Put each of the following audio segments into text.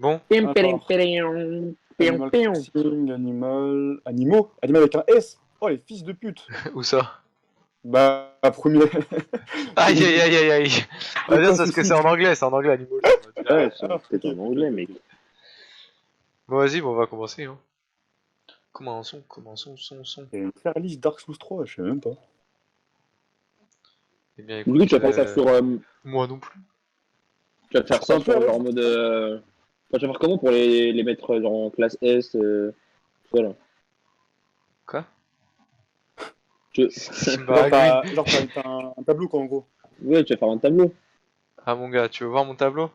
Bon, Alors, Animal Pion. Crossing, Animaux avec un S. Oh, les fils de pute. où ça? Bah, premier. Aïe aïe aïe aïe aïe. Mais Ah, quoi, c'est parce que ceci c'est en anglais, Animal. Ouais, c'est Ah, peut-être en anglais, mec. Bon, vas-y, bon, on va commencer. Hein. Commençons. Il y a une faire liste Dark Souls 3, je sais même pas. Eh bien, Du coup, écoute, tu vas faire ça sur. moi non plus. Tu vas faire ça Ah, sur ouais. genre en mode. Enfin, tu vas faire comment pour les mettre genre en classe S voilà. Quoi? Tu... Qu'est-ce qui me Genre, baragouine? t'as un tableau, quoi, en gros. Ouais, tu vas faire un tableau. Ah, mon gars, tu veux voir mon tableau?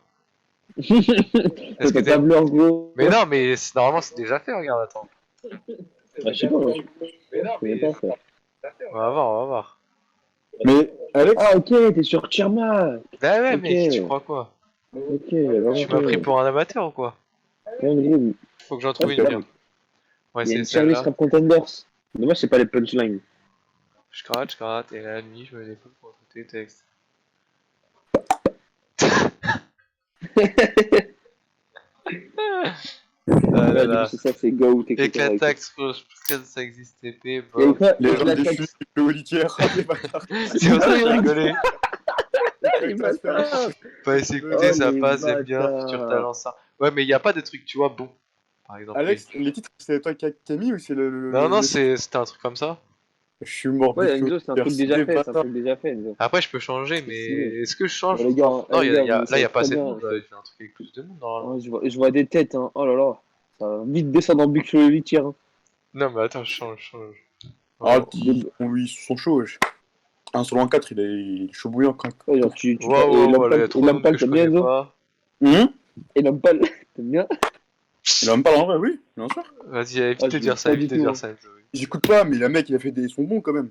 C'est que un t'es... tableau en gros. Mais non, mais normalement, c'est déjà fait, regarde, attends. Bah, je sais pas, moi. Je connais pas ça. On va voir. Mais, Alex, Ah, ok, t'es sur Tcherma. Bah ouais, Ok. mec, tu crois quoi? Ok, Tu m'as pris pour un amateur ou quoi? En gros, Faut que j'en trouve parce une que bien. là, Ouais, il y a c'est une service celle-là. Rap Contenders. Dommage, c'est pas les punchlines. Je gratte, et la nuit, je me défoule pour écouter les textes. Ah là Ouais, du coup, là. c'est ça, c'est Goat, etc. Éclatax, ça existait, Et bof. quoi, les gens Éclatax. déchus, le litière, les bâtards. C'est pour ça que je rigolais. Les bâtards. Pas s'écouter, Oh, ça les passe, j'aime bien, futur bâtards. talent, ça. Ouais, mais y a pas de trucs, tu vois, bon. Par exemple. Alex, les titres, c'est toi qui as mis ou c'est Non, le titre? c'était un truc comme ça. Je suis mort de Ouais, feu. Enzo, c'est un truc déjà Les fait, c'est un bâtards. truc déjà fait, Enzo. Après, je peux changer, mais stylé. est-ce que je Bon, change? les gars, Non, les gars, vous là, y savez a pas très assez de bien. monde. Là, il fait un truc avec plus de monde, normalement. Oh, je vois des têtes, hein. Oh là là. Ça va vite descendre en bucle sur le litière. Hein. Non, mais attends, je change. Ah, Oh. oui, ils sont chauds, wesh. 1 sur 4, il est chaud bouillant quand Ouais, genre, tu Wow, et là, il y a trop de noms que Lampal, je t'aimes bien, connais Enzo? pas. Et Lampal, t'aimes bien? Il a même pas en vrai, oui, bien sûr. Vas-y, évite Ah, de je dire l'aime ça, pas évite du de tout. dire ça. Enzo. J'écoute pas, mais le mec, il a fait des sons bons quand même.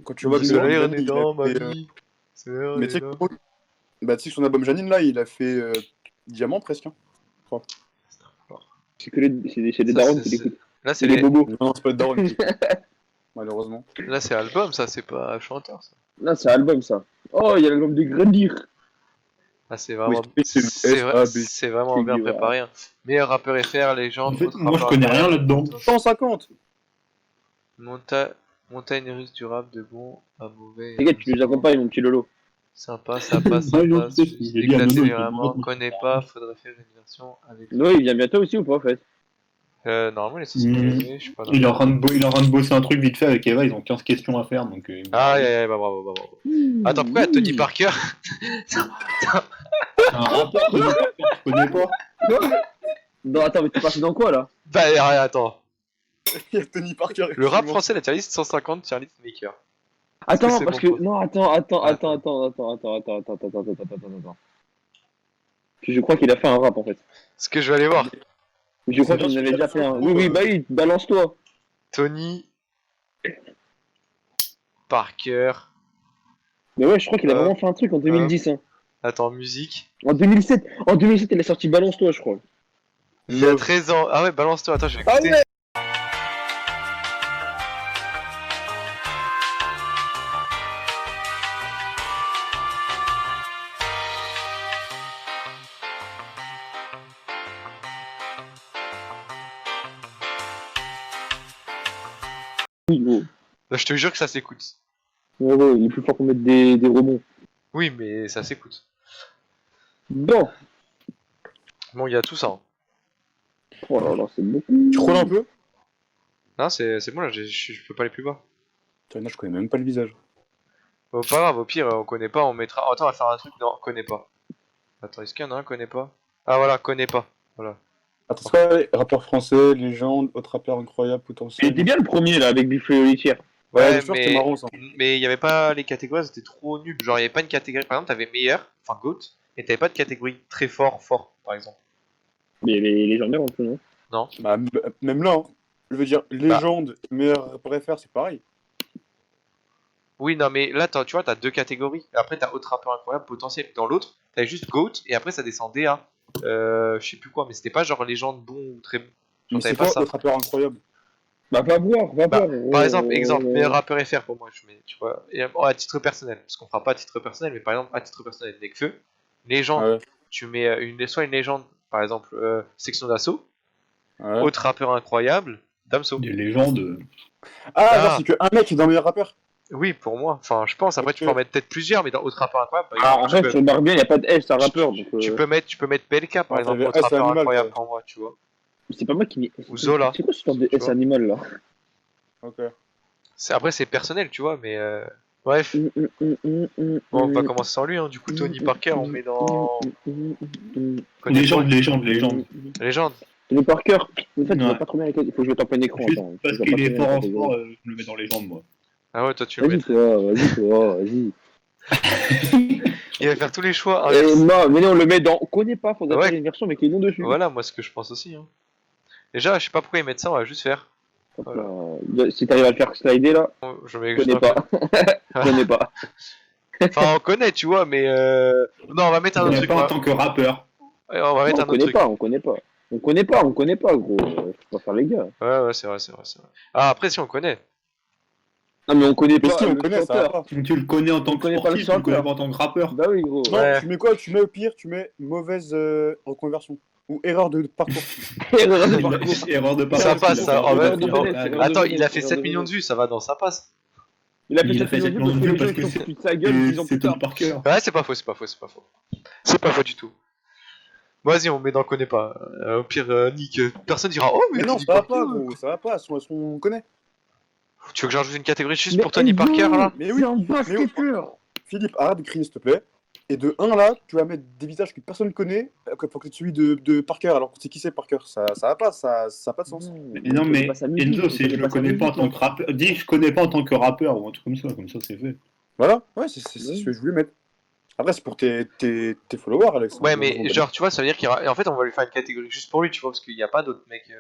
Quand tu vois Le que Dis-moi. soleil Janine, renaît il a dans ma fait, vie. C'est mais tu sais, bah, tu sais que son album Janine, là, il a fait Diamant presque. Hein, je crois. C'est que c'est des Ça, darons qui l'écoutent. Là, C'est des bobos. Non, c'est pas Daron qui écoute, malheureusement. Là, c'est album, ça, c'est pas chanteur, ça. Là, c'est album, ça. Oh, il y a l'album de Grendir. Ah, c'est Oui, vraiment, c'est S-A-B. c'est vraiment bien préparé. Hein. Meilleur rappeur FR, légende, En fait, autre moi, je rappeur connais incroyable. rien là-dedans. 150. Montagne russe du rap de bon à mauvais. Les gars, tu nous accompagnes, mon petit Lolo. Sympa, ça passe. Ouais, non, tu sais, je l'ai dit à Éclaté Nono, vraiment, il connais pas, faudrait faire une version avec. Noé, il vient bientôt aussi ou pas, en fait? Normalement, il est censé arriver, je sais pas. il est en train de bosser un truc vite fait avec Eva, ils ont 15 questions à faire, donc... Ah, bah bravo. Attends, pourquoi Tony Parker? Un rappeur que je connais pas. Non, attends, mais t'es parti dans quoi, là? Bah, attends. Il y a Tony Parker. Le rap français, la tier list 150, tier list maker. Attends, c'est parce mon que... pote. Non, attends. Je crois qu'il a fait un rap, en fait. Ce que je vais aller voir. Je crois C'est qu'il en bien, avait déjà c'est fait un. bien. Oui, bah oui, balance-toi. Tony Parker. Mais ouais, je crois qu'il a vraiment fait un truc en 2010. Hein. Attends, musique. En 2007, il a sorti Balance-toi, je crois. Il y a 13 ans. Ah ouais, balance-toi. Attends, je vais Ah écouter. ouais. Oui, gros. Je te jure que ça s'écoute. Ouais, ouais, il est plus fort pour mettre des rebonds. Oui, mais ça s'écoute. Bon. Bon, il y a tout ça. Hein. Oh là là, c'est beaucoup. Tu roules un peu? Non, c'est bon là, je peux pas aller plus bas. Putain, je connais même pas le visage. Bon, pas grave, au pire, on connaît pas, on mettra. Attends, on va faire un truc. Non, connaît pas. Attends, est-ce qu'il y en a un connaît pas? Ah voilà, connaît pas. Voilà. Attends, c'est quoi, rappeur français, légende, autre rappeur incroyable, Il potentiel. était bien le premier, là, avec Biffle et Litière. Ouais, bien sûr, c'était marrant ça. mais il y avait pas les catégories, c'était trop nul. Genre, il y avait pas une catégorie. Par exemple, t'avais meilleur, enfin GOAT, et t'avais pas de catégorie très fort, par exemple. Mais les légendaires en plus, non? Non. Bah, même là, hein. Je veux dire, légende, meilleur rappeur FR, c'est pareil. Oui, non, mais là, tu vois, t'as deux catégories. Après, t'as autre rappeur incroyable, potentiel. Dans l'autre, t'avais juste GOAT, et après, ça descendait à. Je sais plus quoi, mais c'était pas genre légende bon ou très bon. Mais Genre, c'est t'avais pas quoi ça. autre rappeur incroyable? Bah, va voir. Par exemple, meilleur rappeur FR pour moi, je mets, tu vois, et, à titre personnel, parce qu'on fera pas à titre personnel, mais par exemple, à titre personnel, Nekfeu, légende, Ah ouais. tu mets soit une légende Par exemple, Section d'Assaut, Ouais. autre rappeur incroyable, Damso. Des légendes. Ah, genre, Ah. c'est que un mec qui est dans le meilleur rappeur. Oui, pour moi. Enfin, je pense. Après, tu peux en Ok. mettre peut-être plusieurs, mais dans autre rappeur incroyable, par Ah, exemple, en fait, sur Barbien, il n'y a pas de S, c'est un rappeur. Donc, tu peux mettre PLK, par Ah, exemple, t'avais autre S rappeur Animal, incroyable toi. pour moi, tu vois. c'est pas moi qui m'y. Ou Zola. C'est quoi ce genre de Tu S vois. animal là? Ok. Après, c'est personnel, tu vois, mais bref. Bon, on va commencer sans lui, hein. Du coup, Tony Parker, on met dans. Connais Légende, pas légende, légende. Légende. Tony Parker. En fait, je vois Ouais. pas trop bien avec. Il faut que je mette en plein écran. Juste Attends. parce Je vois qu'il pas est très bien fort la en catégorie. sport, je le mets dans légende, moi. Ah ouais, toi, tu le Vas-y mettrais. toi, vas-y toi, vas-y. Il va faire tous les choix Et inversés. non, mais on le met dans. On connaît pas, faudrait Ouais. faire une version avec les noms dessus. Voilà, moi, ce que je pense aussi. Hein. Déjà, je sais pas pourquoi ils mettent ça, on va juste faire. Hop Voilà. là. Si t'arrives à le faire slider là, Je mets je connais pas. Je connais pas. Enfin, on connaît, tu vois, mais non, on va mettre Je un autre connais truc. pas en Ouais. tant que rappeur. Ouais, on va mettre Non, un autre truc. on connaît pas. On connaît pas, gros. Faut pas faire les gars. Ouais, c'est vrai. Ah, après, si on connaît. Non, mais on connaît Mais pas si, on le connaît, ça va chanteur. pas. Tu le connais en tant On que connaît pas le sportif, tu le connais chanteur. pas en tant que rappeur. Bah oui, gros. Non, Ouais. tu mets quoi? Tu mets au pire, tu mets mauvaise reconversion. Ou erreur de parcours. Erreur de parcours. Erreur de Ça parcours. passe, il a ça. perdu En la même- de finale. Benet, Allez. erreur Attends, de il a fait erreur 7 de millions de vues, ça va, ça passe. Il a fait Il a 7 fait 7 millions de vues parce que les gens parce ils que sont foutus de sa gueule 10 ans C'est plus tard. Tony Parker. Ouais, c'est pas faux. C'est pas faux du tout. Vas-y, on met dans connaît pas. Au pire, Nick, personne dira oh, mais Mais non, Tony ça va Parker, pas, gros. Ça va pas. On connaît. Tu veux que j'ajoute une catégorie juste Mais pour Tony Enzo, Parker là Mais oui, c'est un basketteur. Philippe, arrête de crier, s'il te plaît. Et de 1 là, tu vas mettre des visages que personne ne connaît. Faut que celui de Parker. Alors, c'est qui c'est Parker? Ça va pas, ça a pas de sens. Non, mais Enzo, c'est je le connais pas en tant que rappeur. Dis, je connais pas en tant que rappeur ou un truc comme ça c'est fait. Voilà, ouais, c'est ce que je voulais mettre. Après, c'est pour tes followers, Alex. Ouais, mais genre, tu vois, ça veut dire qu'il y aura. Et en fait, on va lui faire une catégorie juste pour lui, tu vois, parce qu'il n'y a pas d'autres mecs.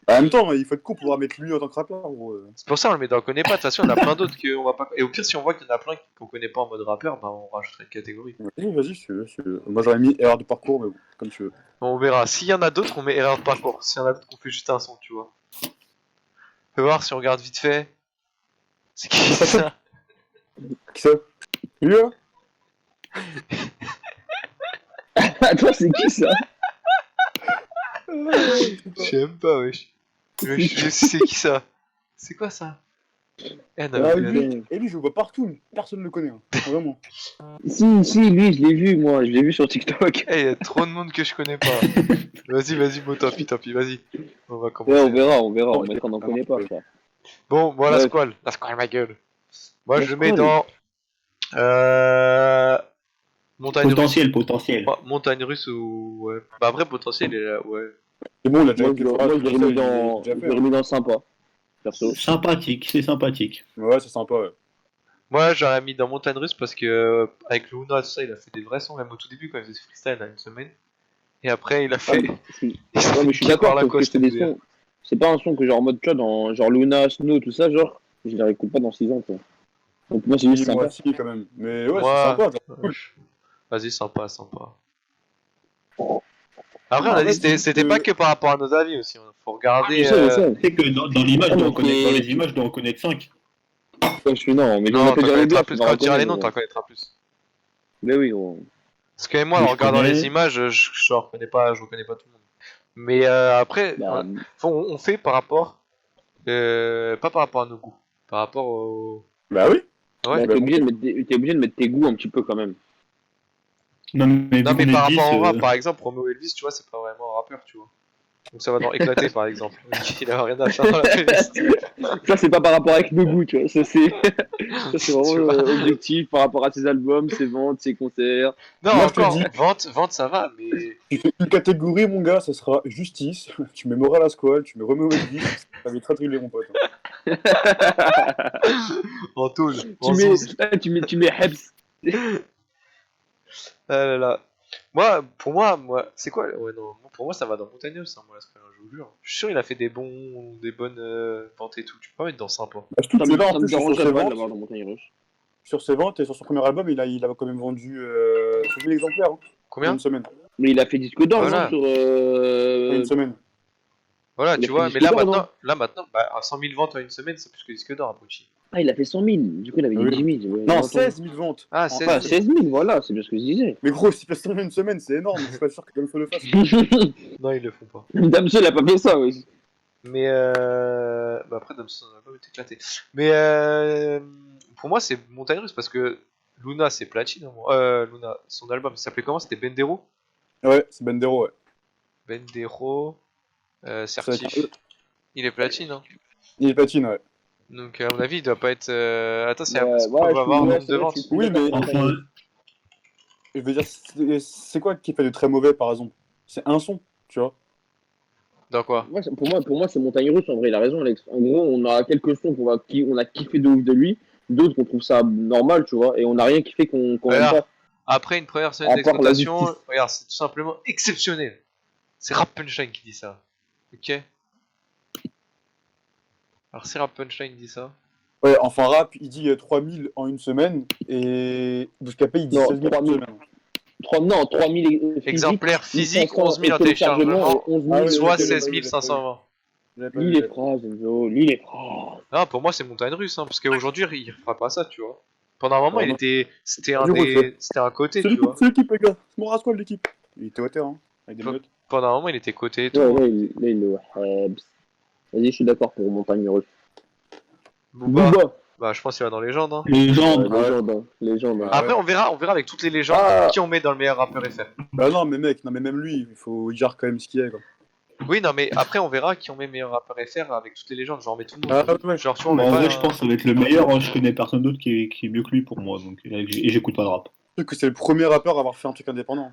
En même temps, il faut être con pour pouvoir mettre lui en tant que rappeur, gros. C'est pour ça on le met dans connaît pas. De toute façon, il y en a plein d'autres qu'on va pas. Et au pire, si on voit qu'il y en a plein qu'on connaît pas en mode rappeur, bah on rajouterait une catégorie. Vas-y, si tu veux. Moi, j'aurais mis erreur de parcours, mais bon, comme tu veux. Bon, on verra. S'il y en a d'autres, on met erreur de parcours. S'il y en a d'autres, on fait juste un son, tu vois. On peut voir si on regarde vite fait. C'est qui ça? Qui ça? Lui, là? Attends, c'est qui ça? Je sais même pas, wesh. C'est qui ça? C'est quoi ça? Eh, non, Ah, mais- lui, et lui, je le vois partout, mais personne ne le connaît. Hein. Vraiment. Si, lui, je l'ai vu, moi. Je l'ai vu sur TikTok. Eh, y a trop de monde que je connais pas. Vas-y, bon, tant pis, vas-y. On va Ouais, commencer. on verra. On Bon, mettra, on n'en connaît pas, frère. Bon, la Ouais. squale, ma gueule. Moi, La je mets squale. dans. Montagne russe. Potentiel. Montagne russe ou. Ouais. Bah, après, potentiel, il est là, ouais. C'est bon, il a déjà Moi, été je fois, l'aurais mis dans. déjà Je fait, l'aurais mis dans sympa. Perso. Sympathique, c'est sympathique. hein. Ouais, c'est sympa, ouais. Moi, j'aurais mis dans Montagne russe parce que, avec Luna, tout ça, il a fait des vrais sons, même au tout début, quand il faisait ce freestyle, là, une semaine. Et après, il a fait. Ouais, mais je suis d'accord Par la parce que c'est des sons. C'est pas un son que genre en mode tu vois dans genre Luna, Snow, tout ça, genre, je les réécoute pas dans 6 ans quoi. Donc moi c'est juste sympa. Moi, si, quand même. Mais ouais, Moi- c'est sympa. Genre. Vas-y, sympa. Après, on En a dit fait, c'était pas que par rapport à nos avis aussi. Faut regarder. Je sais. Tu sais que dans l'image, Ah, je dois donc, reconnaître- dans mais- les images, je dois en connaître 5. Ouais, je suis non, mais Non, je t'en vais te dire les connaîtras gars, plus. tu vas Quand tu diras les noms, reconnaître, t'en connaîtras plus. Mais oui, gros. Parce que moi, Mais en je regardant connais. les images, je reconnais pas tout le monde. Mais après, Bah, on fait par rapport. Pas par rapport à nos goûts. Par rapport au. Bah oui. Ouais. t'es obligé de mettre tes goûts un petit peu quand même. Non, mais, Non, vu mais qu'on par est 10, rapport au rap, par exemple, Romeo Elvis, tu vois, c'est pas vraiment un rappeur, tu vois. Donc ça va dans éclater, par exemple. Il a rien à faire dans la playlist. Ça c'est pas par rapport avec nos goûts, tu vois. Ça c'est Tu vraiment vois. objectif par rapport à ses albums, ses ventes, ses concerts. Non, Moi, je te encore, dis- vente, ça va, mais. Tu fais une catégorie, mon gars, ça sera justice. Tu mets Moral à Squall, tu mets Romeo Elvis. Ça va être très drillé, mon pote. Hein. En tôle. Tu en mets, sauce. tu mets Hebs. Ah là là. Moi, pour moi, c'est quoi? Ouais, non, pour moi, ça va dans Montagne russe, hein, moi, la squale, je vous jure. Je suis sûr, il a fait des bonnes ventes et tout. Tu peux pas mettre dans sympa. Bah, surtout Ça que me là, en ça me plus, sur dérangerait ses pas de ventes, l'avoir dans Montagne Russe. sur ses ventes et sur son premier album, il a quand même vendu 1000 exemplaires hein, en Combien? une semaine. Mais il a fait disque d'or Voilà. non, sur. En une semaine. Voilà, Il a tu vois, fait mais disque là d'or, maintenant, bah, à 100 000 ventes en une semaine, c'est plus que disque d'or, Abruti. Ah, il a fait 100 000. Du coup, il avait dit Oui. 10 000. Non, 16 000 ventes. Ah, Enfin, 16 Ah, 000. 16 000, voilà, c'est bien ce que je disais. Mais gros, s'il fait 100 000 une semaine, c'est énorme. Je suis pas sûr que Damso le fasse. Non, ils le font pas. Damso, il a pas fait ça, oui. Mais bah après, Damso n'a pas été éclaté. Mais pour moi, c'est montagne russe parce que Luna, c'est platine. Hein. Luna, son album, ça s'appelait comment? C'était Bendero? Ouais, c'est Bendero, ouais. Bendero, C'est avec Certif. un- Il est platine. Hein. Il est platine, ouais. Donc, à mon avis, il doit pas être. Attends, c'est Ouais, ce qu'on ouais, va avoir ouais, nombre c'est de vrai, ventes. je suis Oui, mais- d'accord. Enfin, Je veux dire, c'est quoi qui fait de très mauvais, par exemple? C'est un son, tu vois. Dans quoi? Pour moi, c'est Montagne Russe, en vrai, il a raison, Alex. En gros, on a quelques sons on a kiffé de ouf de lui, d'autres qu'on trouve ça normal, tu vois, et on n'a rien kiffé qu'on aime Regarde. pas. Après une première semaine À part la d'exploitation, justice. regarde, c'est tout simplement exceptionnel. C'est Rap Punchline qui dit ça. Ok? Alors, si Rap Punchline dit ça. Ouais, enfin, rap, il dit 3000 en une semaine, et Bouscapé, il dit Non, 16 000 en 3000. une semaine. 3000 Exemplaires physiques, 1500 11 000 en téléchargement, et 11 000 Ah oui, soit oui, 16 oui, 520. J'avais pas Lis vu, les j'avais- phrases, Enzo, lis les phrases. Non, pour moi, c'est montagne russe, hein, parce qu'aujourd'hui, il fera pas ça, tu vois. Pendant un moment, Ah, il non. était. C'était un Du coup, des. C'était un côté, C'est tu l'équipe, vois. c'est l'équipe, les gars. C'est mon rascal, l'équipe. Il était au terrain, avec des Faut- menottes. Pendant un moment, il était côté et tout. Ouais, hein. là, il le Vas-y, je suis d'accord pour Montagne Russe. Booba, Booba. bah, je pense qu'il va dans les légende. Hein. légende. Ah ouais. Légende, hein. Légende. hein. Ah Après, ouais. on verra avec toutes les légendes Ah. qui on met dans le meilleur rappeur FR. Bah non, mais mec, non, mais même lui, il faut dire quand même ce qu'il y a, quoi. Oui, non, mais après, on verra qui on met meilleur rappeur FR avec toutes les légendes. Genre, on met tout le monde. Ah ouais. Genre, tu vois, on Bon, met en pas. vrai, je pense que ça va être le meilleur. Hein. Je connais personne d'autre qui est mieux que lui pour moi. Donc, et j'écoute pas de rap. Je trouve que c'est le premier rappeur à avoir fait un truc indépendant.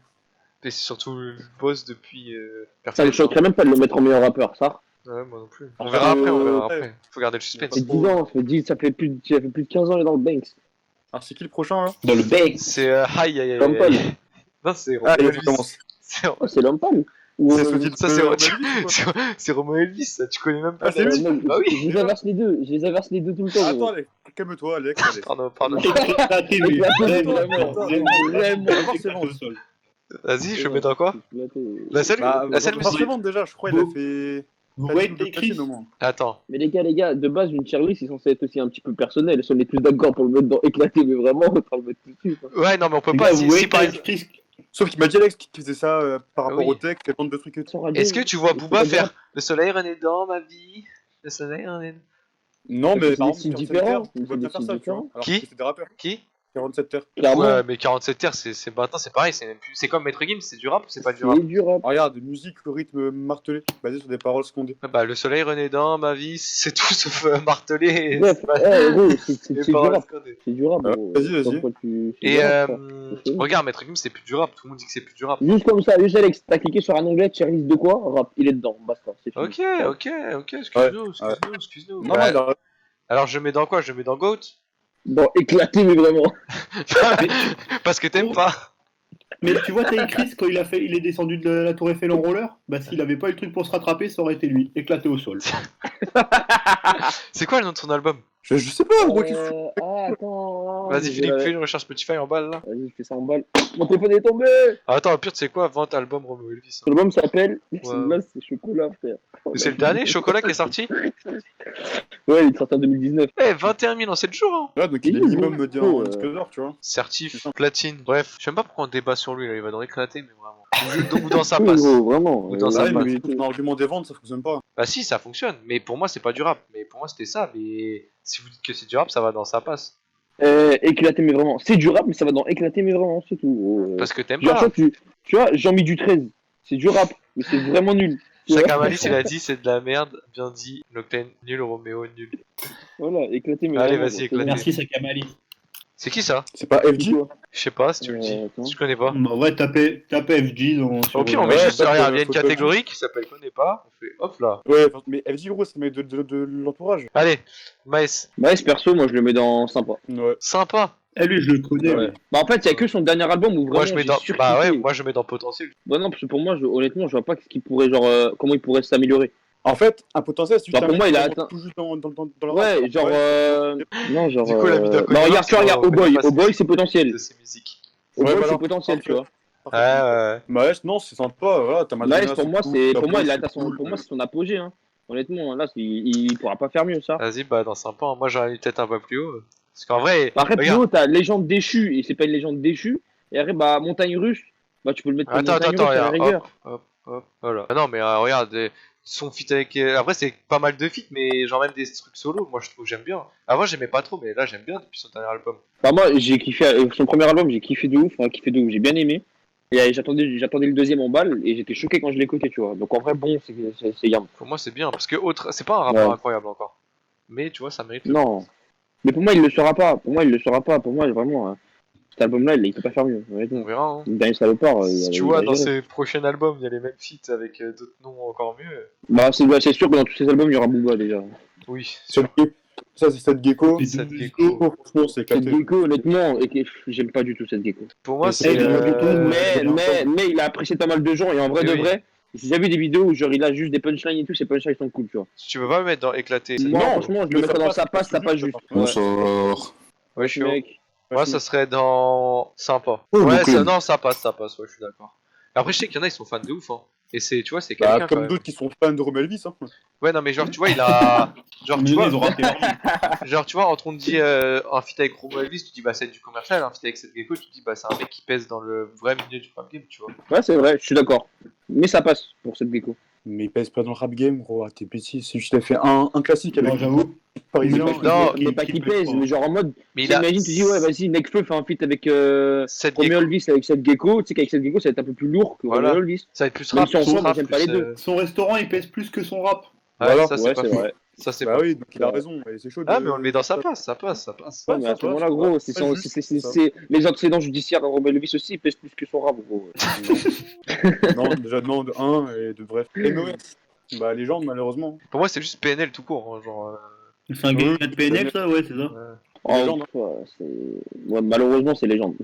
Et c'est surtout le boss depuis. Ça me Personne. choquerait même pas de le mettre en meilleur rappeur, ça. Ouais, moi non plus. On Ah, verra après, on verra ouais. après. Faut garder le suspense. Ça fait 10 ans, ça fait plus de 15 ans, il est dans le Banks. Alors, c'est qui le prochain, là? Dans le bec. C'est aïe aïe aïe. Comme Paul. aïe. Non, c'est Romo Ah, il Elvis. commence. C'est Oh, c'est l'homme pâle. Ou, C'est Sodil. ça, c'est Elvis, c'est- c'est Romo Elvis, ça, tu connais même pas. Ah, c'est la- lui. Bah oui. Je les inverse les deux, tout le temps. Attends, gros. Alex, calme-toi, Alex. Alex. Pardon. Éclaté, mais Éclaté, vraiment, vraiment. D'abord, c'est éclaté bon. au sol. Vas-y, je mets dans quoi? La seule, Bah, la seule dans musique. Barcelone, déjà, je crois, il a fait. Vous Platine voyez ou deux Chris platines, au moins. Attends. Mais les gars, de base, une tier list, c'est censé être aussi un petit peu personnel. Si on est tous d'accord pour le mettre dans éclaté, mais vraiment, on va le mettre tout de suite. hein. Ouais, non, mais on peut Les pas. gars, Si, vous voyez si par exemple. Chris Sauf qu'il m'a dit, Alex, qu'il faisait ça par rapport oui. au tech, qu'il y a plein de trucs et tout. Sur un Est-ce deux, que tu vois c'est Booba pas faire grave. le soleil renaît dans ma vie? Le soleil renaît. Non, Parce que mais c'est par des exemple, styles 47 différents, terres, c'est on va des bien faire styles ça, tu vois. différents. Alors Qui que c'est des rappeurs. Qui? 47 terres. Clairement, Ouais, mais 47 terres, c'est maintenant, c'est pareil. C'est comme Maître Gims, c'est du rap ou c'est pas du rap? c'est du rap. Ah, regarde, musique, le rythme martelé, basé sur des paroles scandées. Ah bah, le soleil renaît dans ma vie, c'est tout sauf martelé. et Bref, c'est pas- gros, c'est les du paroles rap. scandées. C'est du rap, Ah, gros. vas-y, vas-y. Pourquoi c'est Et du rap, frère. C'est fini. regarde, Maître Gims, c'est plus du rap. Tout le monde dit que c'est plus du rap. Juste comme ça, juste Alex, t'as cliqué sur un onglet, tier list de quoi? Rap, il est dedans, basta, c'est fini. Ok, excuse-nous. Non, Bah, non, il a- alors je mets dans quoi? Je mets dans Goat? Bon, éclaté, mais vraiment. Parce que t'aimes pas. Mais tu vois, t'as Chris, quand il est descendu de la Tour Eiffel en roller, bah s'il avait pas eu le truc pour se rattraper, ça aurait été lui, éclaté au sol. C'est quoi le nom de son album? je sais pas, gros, qu'est-ce que Attends. Vas-y, Philippe, fais une recherche Spotify en balle là. Vas-y, je fais ça en balle. Mon téléphone est tombé. Ah, attends, au pire, tu sais quoi? Vente album Romo Elvis. hein. L'album s'appelle. Ouais. Là, c'est Chocolat, frère. Mais c'est le dernier Chocolat qui est sorti? Ouais, il est sorti en 2019. Eh, 21 000 en 7 jours hein. Ouais, donc il est Oui, minimum oui, d'un oui, disque d'or, tu vois. Certif, platine. Bref, je sais même pas pourquoi on débat sur lui là, il va dans éclater, mais vraiment. Ou dans sa Oui, passe. gros, vraiment. Ou dans sa Ouais, passe. mais ton argument des ventes, ça fonctionne pas. Bah si, ça fonctionne, mais pour moi c'est pas du rap. Mais pour moi c'était ça, mais si vous dites que c'est du rap, ça va dans sa passe. Éclaté, mais vraiment. C'est du rap, mais ça va dans éclaté, mais vraiment, c'est tout. gros. Parce que t'aimes Genre, pas. tu vois, Jean-Mi du 13, c'est du rap, mais c'est vraiment nul. Tu vois. Chacun Malice il a dit c'est de la merde, bien dit, Nocten, nul, Roméo, nul. Voilà, éclaté, mais Allez, vraiment. vas-y, c'est éclaté. bon. Merci Sakamali. C'est qui ça? C'est pas FG? Quoi Je sais pas si tu le dis, attends. je connais pas. En vrai, tapez FG dans. Au pire on met Ouais, juste, ça, regarde, il y a une faut catégorie qui s'appelle connais pas, on fait hop là. Ouais, mais FG, gros, c'est le mec de l'entourage. Allez, Maes, Maes, perso, moi je le mets dans sympa. Ouais. sympa. Eh, lui, je le connais, Ouais. ouais. Bah, en fait, il y a que son dernier album où vraiment. Moi je mets j'ai dans, surkiffé. bah ouais, moi je mets dans potentiel. Bah, non, parce que pour moi, honnêtement, je vois pas ce qu'il pourrait, genre, comment il pourrait s'améliorer. En fait, un potentiel, c'est juste Genre, un pour mec moi, il qui a rentre atteint- tout juste dans le Ouais, rap. genre. Non, genre. Du coup, la vidéo Bah, regarde, tu vois, regarde, on connaît pas Oh Boy, c'est de potentiel. ses musiques. Oh Ouais, Boy, voilà. c'est potentiel, tu vois. Ouais. Maes, non, c'est sympa, voilà, t'as Madonna, Maes, pour moi, cool, c'est. t'as Pour moi, il Blue, a atteint son. cool. Pour moi, c'est son apogée, hein. Honnêtement, là, il pourra pas faire mieux, ça. Vas-y, bah dans 5 ans, moi j'aurais mis peut-être un peu plus haut. Parce qu'en vrai, Après, plus regarde. haut, t'as légende déchue, et c'est pas une légende déchue. Et après, bah, montagne russe, bah, tu peux le mettre comme Attends, montagne attends, russe à la regarde. rigueur. Hop, voilà. Ah non, mais regarde, son feat avec. Après, c'est pas mal de feats, mais genre même des trucs solo, moi je trouve que j'aime bien. Avant, j'aimais pas trop, mais là j'aime bien depuis son dernier album. Enfin, moi, j'ai kiffé, son premier album, j'ai kiffé de ouf, j'ai bien aimé. Et j'attendais le deuxième en balle, et j'étais choqué quand je l'ai écouté, tu vois. Donc, en vrai, bon, c'est Yam. Pour moi, c'est bien, parce que autre, c'est pas un rappeur Ouais. incroyable encore. Mais tu vois, ça mérite. Non. Mais pour moi, il le sera pas. Pour moi, il le sera pas. Pour moi, vraiment, hein, cet album-là, il peut pas faire mieux. On Honnêtement. verra. Hein. Le dernier salopard, Si il tu a vois, dans géré. ses prochains albums, il y a les mêmes feats avec d'autres noms encore mieux. Bah, c'est sûr que dans tous ces albums, il y aura Booba déjà. Oui, Cette Ge- Ça, c'est cette gecko. Et Cette deux gecko. gecko. Franchement, c'est Cette éclaté. gecko, honnêtement, j'aime pas du tout cette gecko. Pour moi, Mais c'est. c'est- j'aime pas du tout, Mais il a apprécié pas mal de gens, et en vrai Oui, de oui. vrai, j'ai déjà vu des vidéos où genre il a juste des punchlines et tout, ces punchlines sont cool, tu vois. Tu peux pas me mettre dans éclaté. Moi, Non, franchement, je mais le mettrais ça dans passe, ça passe, ça passe juste. Ouais, Bonsoir. Ouais, je suis haut. mec. Moi, ça serait dans sympa. Oh, ouais, Brooklyn. non, ça passe, ouais, je suis d'accord. Après, je sais qu'il y en a, ils sont fans de ouf, hein. Et c'est, tu vois, c'est Bah, quelqu'un quand comme même. d'autres qui sont fans de Romeo Elvis. Hein. Ouais, non, mais genre, tu vois, il a. Genre, tu vois, Ils ont raté leur vie. genre, tu vois, entre on te dit un feat avec Romo Elvis, tu dis bah c'est du commercial, un feat avec Seth Gecko, tu dis bah c'est un mec qui pèse dans le vrai milieu du rap game, tu vois. Ouais, c'est vrai, je suis d'accord. Mais ça passe pour cette gecko. Mais il pèse pas dans le rap game, gros. Ah, t'es petit. C'est juste, il a fait un classique avec Non, j'avoue. parisien. Mais Non, Mais pas qui pèse, mais genre en mode, Mais il a. t'imagines, tu dis ouais, vas-y, Nekfeu fait un feat avec Seth Romeo Gecko, Elvis avec cette gecko, tu sais qu'avec cette gecko, ça va être un peu plus lourd que Voilà. Romeo Elvis. ça va être plus Même rap, si en plus soi, moi, rap, j'aime pas plus, les deux. Son restaurant, il pèse plus que son rap. Ouais, Voilà. ça c'est Ouais, pas c'est faux. vrai. Ça c'est Bah pas. oui, donc il a raison. Et c'est chaud. Ah, de- mais on le met dans sa place, ça passe. Ouais, mais à ça ce passe, moment-là, ça gros, passe. c'est Ouais, juste, c'est ça. les antécédents judiciaires de Romeo Elvis aussi, ils pèsent plus que son rap, gros. Non, déjà, non, de 1 et de bref. NOS. Bah, légende, malheureusement. Pour moi, c'est juste PNL tout court, hein, genre. C'est un gars de PNL, ça, ouais, c'est ça. Oh, Légende, ouais, malheureusement, c'est légende.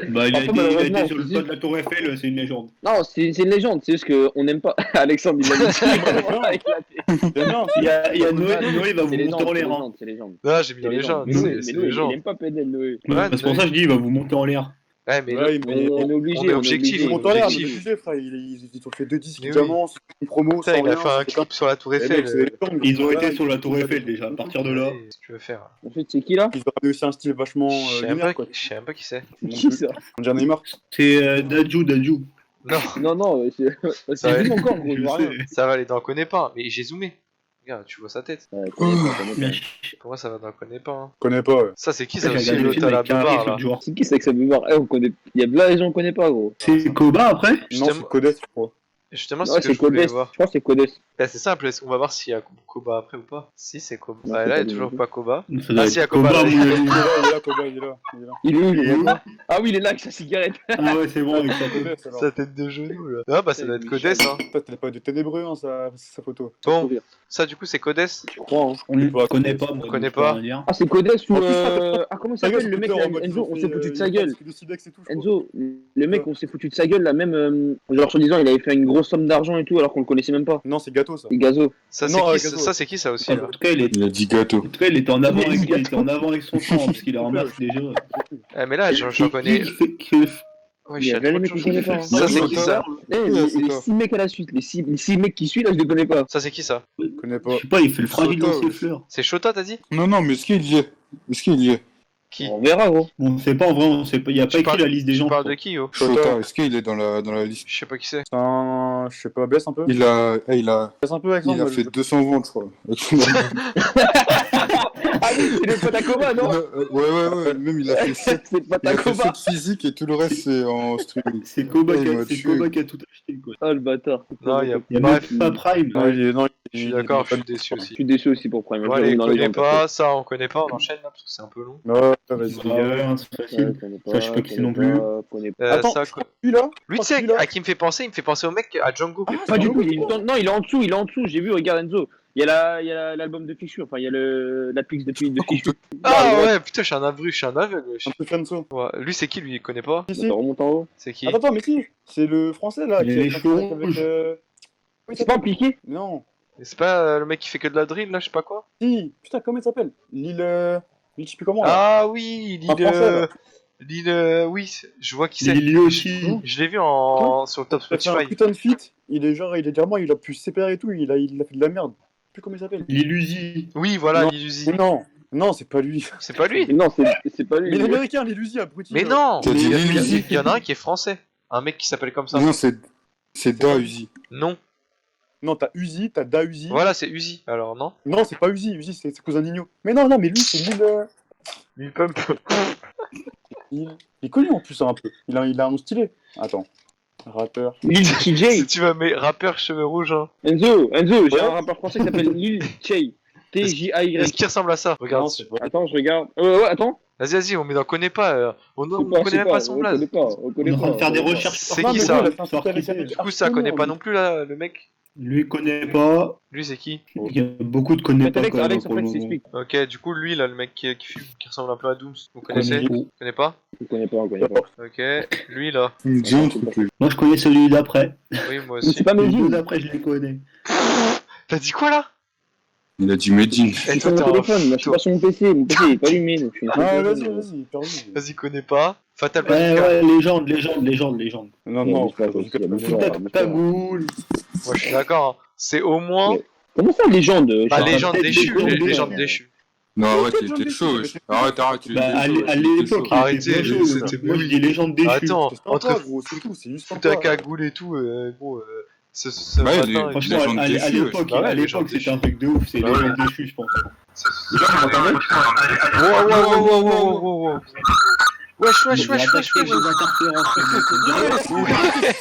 Bah, il a Après, été malheureusement, sur le toit de la Tour Eiffel, c'est une légende. Non, c'est une légende, c'est juste qu'on n'aime pas. Alexandre, il l'a dit. bien. Avec la tête. J'aime bien. Il y a Noé va vous C'est monter légende, en c'est l'air. Hein. légende, c'est légende. Là, j'ai mis C'est dans les gens, légende. Noé, c'est Mais Noé, les gens. il aime pas PNL, Noé. Ouais, C'est pour ça que je dis, il va vous monter en l'air. Ouais, mais Ouais, le- mais On est obligé. on est objectif, Ils on sont est en l'air, objectif. mais obligé, frère. Ils ont fait 2 disques Mais oui. diamants, une promo, putain, sans il a rien. fait un c'est clip sur la Tour Les Eiffel. mecs, c'est des légendes, Ils ont voilà, été sur la Tour Eiffel déjà, à partir de là. Allez, si tu veux faire. Ensuite, c'est qui là? Ils ont ramené aussi un style vachement Je sais même lunaire, pas- quoi. je sais même pas qui c'est. Qui ça? On dirait Neymar. C'est Dadju. Non, Non, non, c'est Ouais. zoom encore, gros, je vois rien. ça va aller dans Connais pas, mais j'ai zoomé. Regarde, tu vois sa tête. Ouais, connais pas, connais pas. Pour moi, ça va dans Connais pas. Hein. Je connais pas, ouais. Ça, c'est qui ça J'ai aussi, regardé le film l'hôtel à avec Carré, Bouvard, ce là joueur. C'est qui ça que ça veut voir? Eh, on connaît. Il y a plein de gens qu'on connaît pas, gros. C'est Koba après Non, Justement- c'est Codes, je crois. Justement, Ouais, c'est ce que c'est je voulais Codes. voir. Je crois que c'est Codes. Bah, c'est simple, est-ce qu'on va voir s'il y a Koba après ou pas? Si, c'est Koba. Non, Bah, c'est là, pas il y a toujours lui. pas Koba. Ça doit Ah, être si, à Koba, là. Il est là, Koba, il est là. Il est où, Il est où Ah oui, il est là avec sa cigarette. Ah ouais, c'est bon, avec sa Codes, alors. Sa tête de genou, là. Ah, bah, ça doit être Codes, hein. En fait, elle est pas de ténébreux, hein, sa photo. Bon, ça, du coup, c'est Codes. Je crois, hein. On ne connaît pas, moi. On connaît donc, je peux pas. rien dire. Ah, c'est Codes ou. En plus, Ah, comment il s'appelle le mec là, Enzo, on s'est foutu de sa gueule. Enzo, le mec, on s'est foutu de sa gueule là, même. Genre, soi-disant, il avait fait une grosse somme d'argent et tout, alors qu'on le connaissait même pas. Non, c'est gâteau, ça. Et Gazo. Ça, Non, c'est qui, Gazo. ça, c'est qui, ça aussi, En là tout cas, Il a dit gâteau. en tout cas, il était en avant Mais avec, il y a il était en avant avec son sang, parce qu'il est en masse déjà. Eh, mais là, j'en connais. Ouais, Il y a trop de jamais choses. qui connaît pas, hein. Ça, c'est qui, ça Eh, Ouais, les c'est ça. 6 mecs à la suite, les 6 mecs qui suivent là, je les connais pas. Ça, c'est qui, ça Je connais pas. Je sais pas, il fait le fragile dans Shota, ses ouais. fleurs. C'est Shota, t'as dit Non, non, mais est-ce qu'il y est? Est-ce qu'il y est? Qui On verra, gros. Bon, c'est pas en vrai, on sait pas, il y a Tu pas écrit parles- la liste des Tu gens. parles je de crois. qui, yo Shota, est-ce qu'il est dans la liste? Je sais pas qui c'est. C'est un. Je sais pas, baisse un peu. Il a Baisse un peu, Alexandre. il a moi, fait je- 200 ventes, je crois. Ah oui, c'est le Patacoma, non? Ouais, même il a fait 7. C'est le Il a fait Patacoma. 7 physiques et tout le reste c'est en streaming. C'est Koba Il m'a c'est tué. Koba qui a tout acheté, quoi. Oh le bâtard. Non, il y a Il y a Bref. même pas Prime. Non, il est. Non, Je suis d'accord, je suis déçu aussi. Je suis déçu aussi pour Prime. Bon, Je l'ai allez, mis dans les connaît gens, pas, ça on connaît pas, on enchaîne là parce que c'est un peu long. Ouais, vas-y. Ah ouais, hein, c'est perso. facile. Ouais, connais Ça, je sais pas qui c'est non connais plus. pas, connais pas. Attends, Ça, lui là lui, tu sais à qui il me fait penser au mec à Django. Pas du tout, non, il est en dessous, J'ai vu, regarde Enzo. Il y a l'album de Fichu, enfin il y a la pix de Fichu. Ah ouais, putain, je suis un aveugle. wesh. Un peu Fianso. Ouais, lui, c'est qui lui, il connaît pas Si, Ça si. remonte en haut. C'est qui Attends, mais si. C'est le français là. Il qui a a les fait cheveux avec, rouges. Oui, C'est pas impliqué? Non. C'est pas le mec qui fait que de la drill là, je sais pas quoi Si. Putain, comment il s'appelle Lille. Je sais plus comment là. Ah oui, Un Lil. Français, là. Oui, je vois qui c'est. Lil Yoshi. Je l'ai vu sur le top Il a fait un Spotify. putain de feat. Il est vraiment, il a pu se séparer et tout. Il a fait de la merde. Je sais plus comment il s'appelle. Lil Uzi. Oui, voilà, Non. Lil Uzi. Mais non, c'est pas lui. C'est pas lui. Non, c'est pas lui. Mais l'américain, Lil Uzi, abruti. Mais là. non. T'as dit Lil Uzi? Il y en a un qui est français. Un mec qui s'appelle comme ça. Non, c'est Da Uzi. Non. Non, t'as Uzi, t'as Da Uzi. Voilà, c'est Uzi. Alors non. Non, c'est pas Uzi. Uzi, c'est cousin Nino. Mais non, mais lui, c'est Lil. Lil Pump. Il est connu en plus, un peu. Il a un nom stylé. Attends. Rappeur. Lil Si TJ. tu vas mettre rappeur cheveux rouges, hein. Enzo, j'ai Ouais. un rappeur français qui s'appelle Lil TJ. TJ-A-Y. Est-ce qu'il ressemble à ça? Regarde. Non, c'est pas. Attends, je regarde. Ouais, attends. Vas-y, on ne connaît pas. On Je sais ne connaît même pas son on blaze. connaît pas. On On est connaît en train pas. de faire des recherches. C'est Non, qui mais ça? lui, il a fait un Sort feat avec qui un mec Du coup, ça connaît pas non plus là, le mec. Lui connaît pas. Lui, c'est qui? Il y a beaucoup de connaît pas. Alex, quand même, Alex, en pour fait, le je moment. t'explique. Ok, du coup, lui, là, le mec qui fume, qui ressemble un peu à Dooms. Vous Connais connaissez? pas. Vous connaissez pas? On connaît pas. Ok. Lui, là. Il me dit un truc. lui. Moi, je connais celui d'après. Oui, moi Mais aussi. c'est pas Les Medine. deux d'après, je les connais. T'as dit quoi là? Il a dit Medine. Eh, C'est toi, sur t'es mon un téléphone, moi je suis pas sur mon PC. Mon PC il est pas allumé donc je suis Ah, vas-y, perdu. Vas-y, connais pas. Fatal Ouais, Bazooka. ouais, légende. Non, Ouais, non, mais c'est pas frère, possible, Bazooka, mais c'est non. pas Peut-être cagoule. Moi, je suis d'accord. Hein. C'est au moins. Ouais. Comment ça, légende Bah, genre, légende peut-être déchue. légende Légende déchue. déchue. Non, arrête, Ok, il j'en était ai chaud. dit, wesh. mais Arrête, il Bah, était à chaud. l'é- à il était l'époque, chaud. il Arrêtez, était chaud. c'était- Moi, je dis légende déchue. Attends, C'est sympa, entre gros, c'est tout, c'est juste ta sympa. cagoule et tout, gros. Ce Bah, matin. les- Franchement, Légende à déchue, l'époque, ouais. Bah ouais, à légende l'époque, c'était un truc de ouf. C'est Bah légende déchue, je pense. Wow. Wesh. Il y a attaché des interférences, le mec.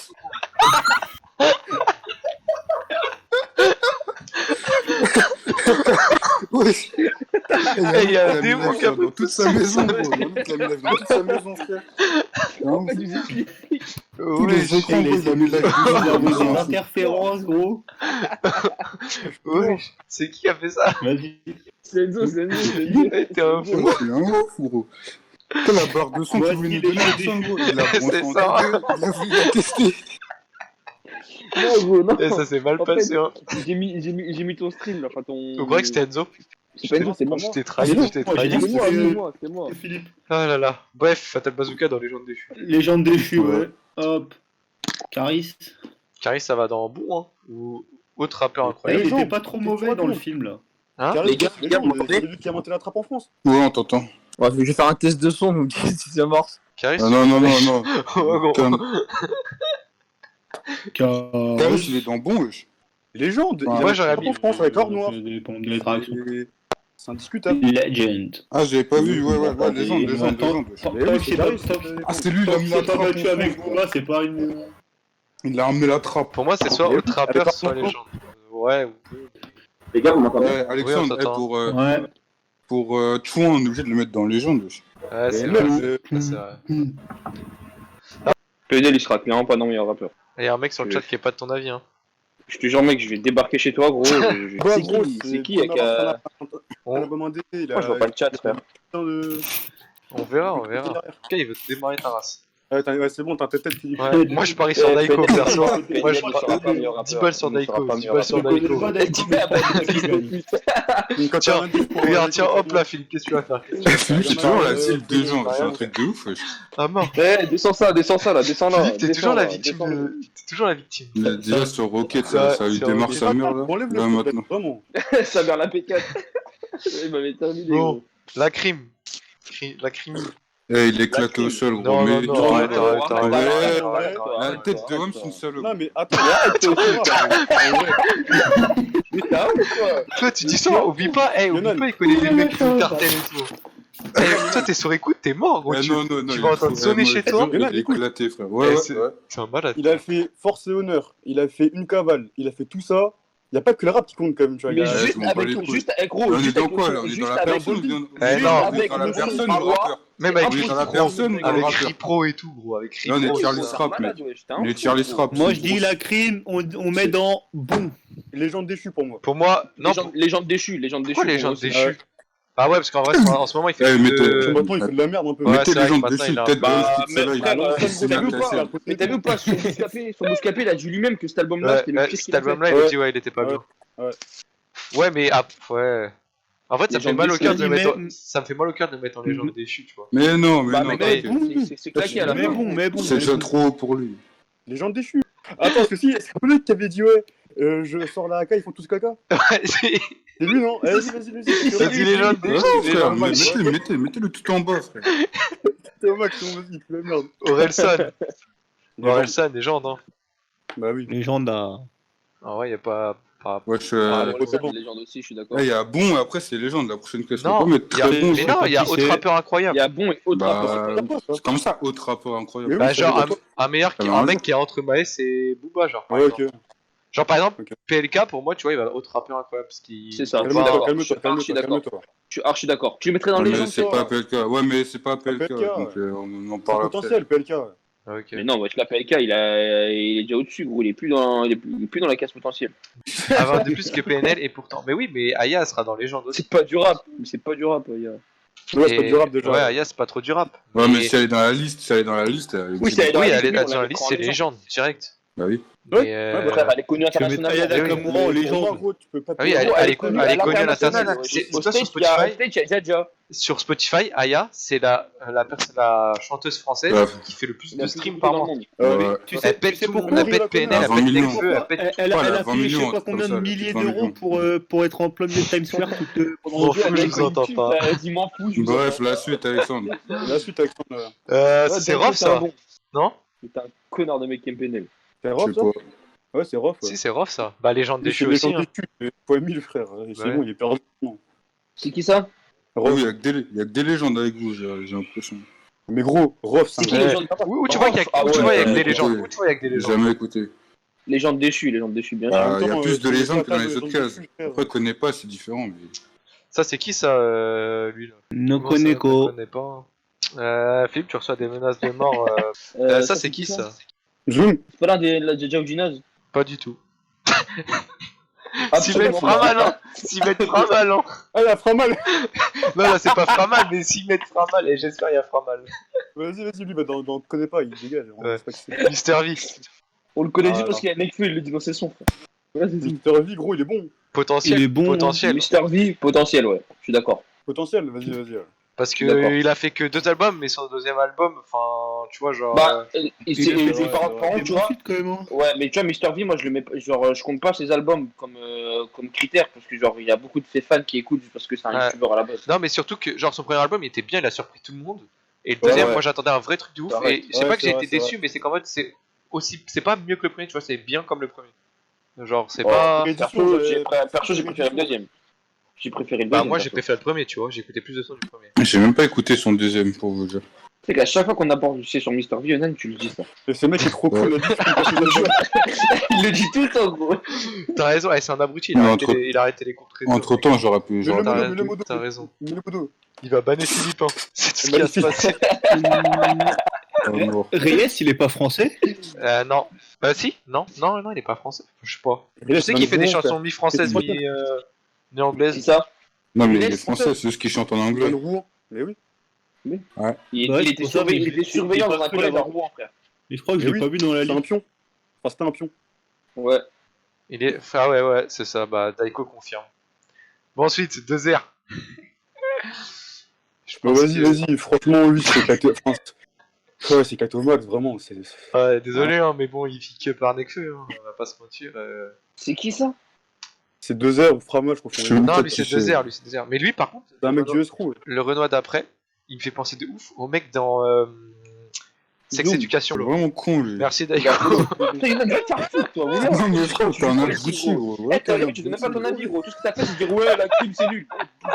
Wesh. Il y a un démon qui a dans toute sa maison, gros. Il a mis la dans toute sa maison, frère. Non, tous les écrans, gros, il a mis la Il a mis des maison. interférences, gros. Wesh. C'est qui a fait ça? Vas-y. C'est Enzo. T'es un fou. Ouais, c'est un ouf, gros. Quelle la barre de son Moi, qu'il voulait il nous est donner, déçu. personne, gros. Il a C'est branché en ça. T2, il a testé. Non, gros, non. Eh, ça s'est mal En fait, passé, hein. J'ai mis ton stream là, enfin ton. Vous croyez que c'était Enzo? C'est pas Enzo, c'est moi. Je t'ai Ah, trahi, mais non, je t'ai moi, j'ai trahi. dit- C'est moi. Philippe. Ah là là. Bref, Fatal Bazooka dans Légende déchue. Légende déchue, Ouais. ouais. Hop. Caris. Caris, ça va dans Bon, hein. Ou autre rappeur Il incroyable. était pas trop mauvais dans le film, là. Hein? Carré, Les gars, c'est vous lui m'entendez qui a monté la trappe en France. Ouais, on t'entend. Ouais, je vais faire un test de son, vous me dites si ça marche. Caris, Ah, non. Oh, gros. Caris, il est dans bon, wesh. Légende. Ouais, Il a moi, monté j'aurais la trappe mis- en France avec or noir. Ça dépend des tracks. C'est indiscutable. Legend. Ah, j'avais pas vu, ouais, légende. Tant Mais que oui, c'est c'est pas Caris, Ah, c'est lui, il a mis la c'est pas trappe. battu avec Booba, c'est pas une. Il a ramené la trappe. Pour moi, c'est soit Mais autre oui, rappeur, avec soit Orton. Légende. Ouais, ou- Les gars, vous m'entendez? Ouais, Alexandre, Oui, on s'entend. eh, Ouais. pour Chouin, on est obligé de le mettre dans légende, wesh. Ouais, c'est Mais vrai. même, C'est vrai. PDL, il sera clairement pas non meilleur rappeur. Il y a un mec sur le chat qui est pas de ton avis, hein. Je te jure, mec, je vais débarquer chez toi, gros. bah, C'est gros, qui avec un On, album indé, il Moi, a je vois pas le chat, frère. plein de- on verra. En tout cas, il veut te démarrer ta race. Ouais, c'est bon, t'as ta tête qui. Ouais, moi, je parie sur Daiko, perso. Moi, je sera pas meilleur 10 rappeur. balles sur Il ne sera Daiko. pas 10 meilleur balles sur rappeur. Daiko. Pas d'accord. Quand Tiens, t'as un indice pour- Regarde, tiens, hop là, Philippe, qu'est-ce que tu vas faire? Philippe, c'est toujours la Ouais, cible des gens, ouais, c'est un ouais. truc de ouf, wesh. Ah, mort. Eh, descends ça là, descends là. Philippe, t'es toujours descends, la là, victime descends. de. T'es toujours la victime. Il a déjà sur Rocket, Ça, ça lui sur démarre Rocket. sa mère, là. Enlève Là, le maintenant. vraiment. Ça vers la P4. Il m'avait terminé. Bon, gros. la crime. La crime. Eh, il est éclaté au sol, gros. Non, mais- non, arrête. La tête de Homme, c'est une salope. Non, mais attends, arrête, toi aussi, Mais t'as honte ou quoi? Toi, tu dis ça, oublie pas, Lionel. il connaît des mecs qui font cartel et tout. Toi, t'es sur écoute, t'es mort, gros. Ah, Tu non, tu vas entendre sonner chez toi. Il est éclaté, frère. Ouais, Eh, ouais, c'est- ouais. C'est un malade. Il a fait Force et Honneur, il a fait Une Cavale, il a fait tout ça. Il n'y a pas que le rap qui compte quand même, tu vois. Mais il y a- Ouais, juste je m'en bats les avec, couilles. juste, eh, gros, On est juste dans avec quoi, le là? son, On est juste dans la avec personne ou le bien son. Eh, Juste non, on est avec dans la le son personne du ou le roi. rappeur? Même C'est avec On est dans la impossible. personne ou le avec rappeur? Free Pro et tout, gros. Avec Free Là, on est Pro. Charlie C'est un Strap, malade, mec. ouais, j'étais un On est fou, Charlie gros. Strap. Moi, c'est je une dis grosse- la crime, on met dans bon. Légende déchue pour moi. Pour moi, non. Légende déchue. Pourquoi les gens pour moi, déchus? Ah ouais, parce qu'en vrai, en ce moment, il fait Eh, plus mais de- Maintenant, il fait de la merde un peu. Ouais, Mettez c'est vrai les que gens maintenant, dessus, il a- tête de Bah, Homme, toute celle-là, mais il frère, a- t'as c'est vu bien ou classé. pas Mais t'as vu ou pas sur Bouscapé, il a dit lui-même que cet album-là, Ouais, c'était le pire cet qu'il a fait. album-là, il a dit, ouais, il était pas Ouais. bien. Ouais. Ouais, mais ouais. En fait, ça me fait Légende mal au déchue, cœur de le vas-y, mettre mais- ça me fait mal au cœur de le mettre en légende déchue, tu vois. Mais non, Bah, non, mais mais- t'inquiète. c'est claqué à la Mais fin. bon. C'est déjà trop pour lui. Les gens déchus. Attends, parce que si, c'est un mec qui avait dit ouais, je sors la AK, ils font tous caca. Ouais, c'est C'est lui, non? Vas-y. Vas-y, légende Ouais, déchue, frère, légende mais déchue. mettez-le tout en bas, frère. C'est au max, vas-y, la merde. Orelsan. Orelsan, légende, hein. Bah oui. Légende à. Ah ouais, y a pas. Wesh, Ah, Ouais, c'est bon. les légendes aussi, je suis d'accord. il y a bon, après c'est légende. La prochaine question. Non, Pas mettre y a... très bon. mais non, il y a qui autre c'est. rappeur Il incroyable. y a bon et autre Bah, rappeur. c'est comme ça, autre rapport incroyable. Mais Bah, oui, genre, ça dépend. un meilleur qui... Alors, un vas-y. mec qui est entre Maes et Booba, genre. Par Ouais, exemple. ok. Genre, par exemple, Ok. PLK, pour moi, tu vois, il va autre rappeur incroyable. Parce qu'il... C'est ça. il va Calme-toi, pas- calme-toi. Calme-toi. Je suis archi d'accord. Tu le mettrais dans Ouais, les mais légendes, c'est toi pas PLK. Ouais, mais c'est pas PLK. PLK, Donc on en C'est parle après. potentiel, PLK. Ouais. Ah, ok. Mais non, wesh, la PLK, il est déjà au-dessus, gros. Il est plus dans la case potentielle. Avoir de plus que PNL, et pourtant. Mais oui, mais Aya sera dans légende aussi. C'est pas du rap. Mais c'est pas du rap, gars. Ouais, c'est pas Et- du rap déjà. Ouais, Aya, c'est pas trop du rap. Ouais, mais Et- si elle est dans la liste, Oui, c'est elle est dans Oui, la elle est liste, dans la liste, c'est légende, direct. Bah oui. Ouais, Mais, ouais, Frère, elle est connue Tu veux mettre Aya internationalement. Nakamura en légende. Gros, tu peux pas Ah oui, te- elle est connue à l'international. Au C'est stage, toi sur il y a Spotify. stage, il y a Jaja. Sur Spotify, Aya, c'est la chanteuse française Ouais. qui fait le plus Il de a streams plus par dans le mois. monde. Ah ouais. Ouais. Tu Elle sais pète tout le monde, pourquoi elle pète il PNL, a elle 20 pète millions. Nekfeu, elle pète. Elle Voilà, a 20 payé je sais millions, pas c'est combien comme de ça, milliers 20 d'euros millions. pour être en plein milieu de Times Square pendant M'en deux fous, je vous entends pas. Vas-y, m'en fous. je vous Bref, entends. la suite, Alexandre. La suite, Alexandre. Ouais, C'est Danko, rough c'est un ça, bon. non? Mais t'es un connard de mec qui aime PNL. C'est Je rough, sais ça? pas. Ouais, c'est rough. Ouais. Si, c'est rough ça. Bah, légende Lui, déchue c'est aussi. les gens Hein. déchus, fois 1000, frère. C'est Ouais. bon, il est perdu. Non. C'est qui ça? Oui, Rough. il y a que des légendes avec vous, j'ai l'impression. Mais gros, rough, C'est qui Ouais. les gens Où tu vois qu'il y a Ah où tu ouais, vois, il y a que ouais, des écoutez, légendes. Où tu vois, il y a que des J'ai légendes. jamais écouté. Légende déchue, bien Ah, sûr. En même il y a temps, plus de tu légendes mets que dans pas les de autres légendes cases. déchues, frère. Après, connais pas, c'est différent. Mais... Ça, c'est qui ça, lui là? No Comment ça, je Koneko. connais pas. Philippe, tu reçois des menaces de mort. Ça, c'est qui ça? Zoom. C'est pas l'un des Jaujinaz? Pas du tout. S'y Absolument mettent pas. Framal, hein. S'y mettent Framal, hein. Ah, il a fait mal. Non, là, c'est pas Framal, mais s'y mettent Framal, et j'espère il y a Framal. Vas-y, lui, bah, on te connaît pas, il dégage. On Ouais. sait pas qui c'est. Mister V. On le connaît Ah, juste parce non. qu'il y a Nekfeu, il le dit dans ses sons, frère. Vas-y. Mister V, gros, il est bon. Potentiel. Il est bon, Potentiel. Mister V, potentiel, ouais. Je suis d'accord. Potentiel, vas-y. Ouais. Parce que D'accord. il a fait que 2 albums, mais son deuxième album, enfin, tu vois, genre. Bah, est vrai, par c'est contre, C'est tu bon vois. fit quand même. Hein. Ouais, mais tu vois, Mister V, moi je le mets, genre, je compte pas ses albums comme critère parce que genre il y a beaucoup de ses fans qui écoutent juste parce que c'est un Ouais. youtubeur à la base. Non, mais surtout que, genre, son premier album, il était bien, il a surpris tout le monde. Et le deuxième, ouais. moi, j'attendais un vrai truc de ouf. C'est vrai. Et je sais Ouais, pas que c'est j'ai vrai, été c'est déçu, mais c'est qu'en mode, c'est aussi, c'est pas mieux que le premier, tu vois, c'est bien comme le premier. Genre, c'est Ouais. pas. Mais Perso, j'ai- j'ai préféré le deuxième. J'ai préféré le Bah, deuxième. moi, j'ai perso. préféré le premier, tu vois, j'ai écouté plus de sons du premier. J'ai même pas écouté son deuxième, pour vous dire. C'est qu'à chaque fois qu'on aborde c'est sur Mister V, Yonan, tu le dis ça. Et ce mec est trop cool, Ouais. il a dit qu'il passe les albums. Il le dit tout le temps, gros. T'as raison, c'est un abruti, Mais il a arrêté les cours très tôt. Entre temps, j'aurais pu. Mais j'aurais le pu- modo, mais le modo. T'as raison. Mais le modo. Il va banner Philippe, hein. C'est tout ce qui va se passer. Ah, mort. Reyes, il est pas français. Non. Bah, si, non, il est pas français. Je sais pas. Et là, Je sais qu'il fait des chansons chansons. mi-françaises, C'est mi-anglaises. C'est ça. Non, mais Laisse les Français, c'est ceux qui chantent en anglais. Rouen. Mais oui. Il Ouais, il c'est était pour ça, mais il était surveillant j'ai dans pas un cru collège à l'avoir. Rouen, frère. Mais je crois que je Mais l'ai oui, pas vu dans la C'est un liste. pion. Enfin, c'était un pion. Ouais. Il est. Ah ouais, c'est ça, bah Daiko confirme. Bon, ensuite, 2R. Je Bon, pense vas-y, que- franchement, lui, c'est Kato. Ouais, c'est Kato Max, vraiment. Ouais, désolé, hein, mais bon, il vit que par Nekfeu, hein, on va pas se mentir. C'est qui ça? C'est 2 heures ou Frama, je confonds. Je- les deux. Non, pas lui, c'est qui 2R, lui, c'est 2R. Mais lui, par contre, C'est un mec du escroc. le Renoir d'après, il me fait penser de ouf au mec dans Sex Zoom. Education. C'est vraiment con, lui. Merci, Daiko. Putain, Yonan, va te faire foutre, toi, voilà. Non, mais frère, t'es un Ouais, abruti, gros. gros. Ouais, Eh, t'es un t'as vu, tu donnes même pas ton abruti. avis, gros. Tout ce que t'as fait, c'est dire ouais, la crime, c'est nul.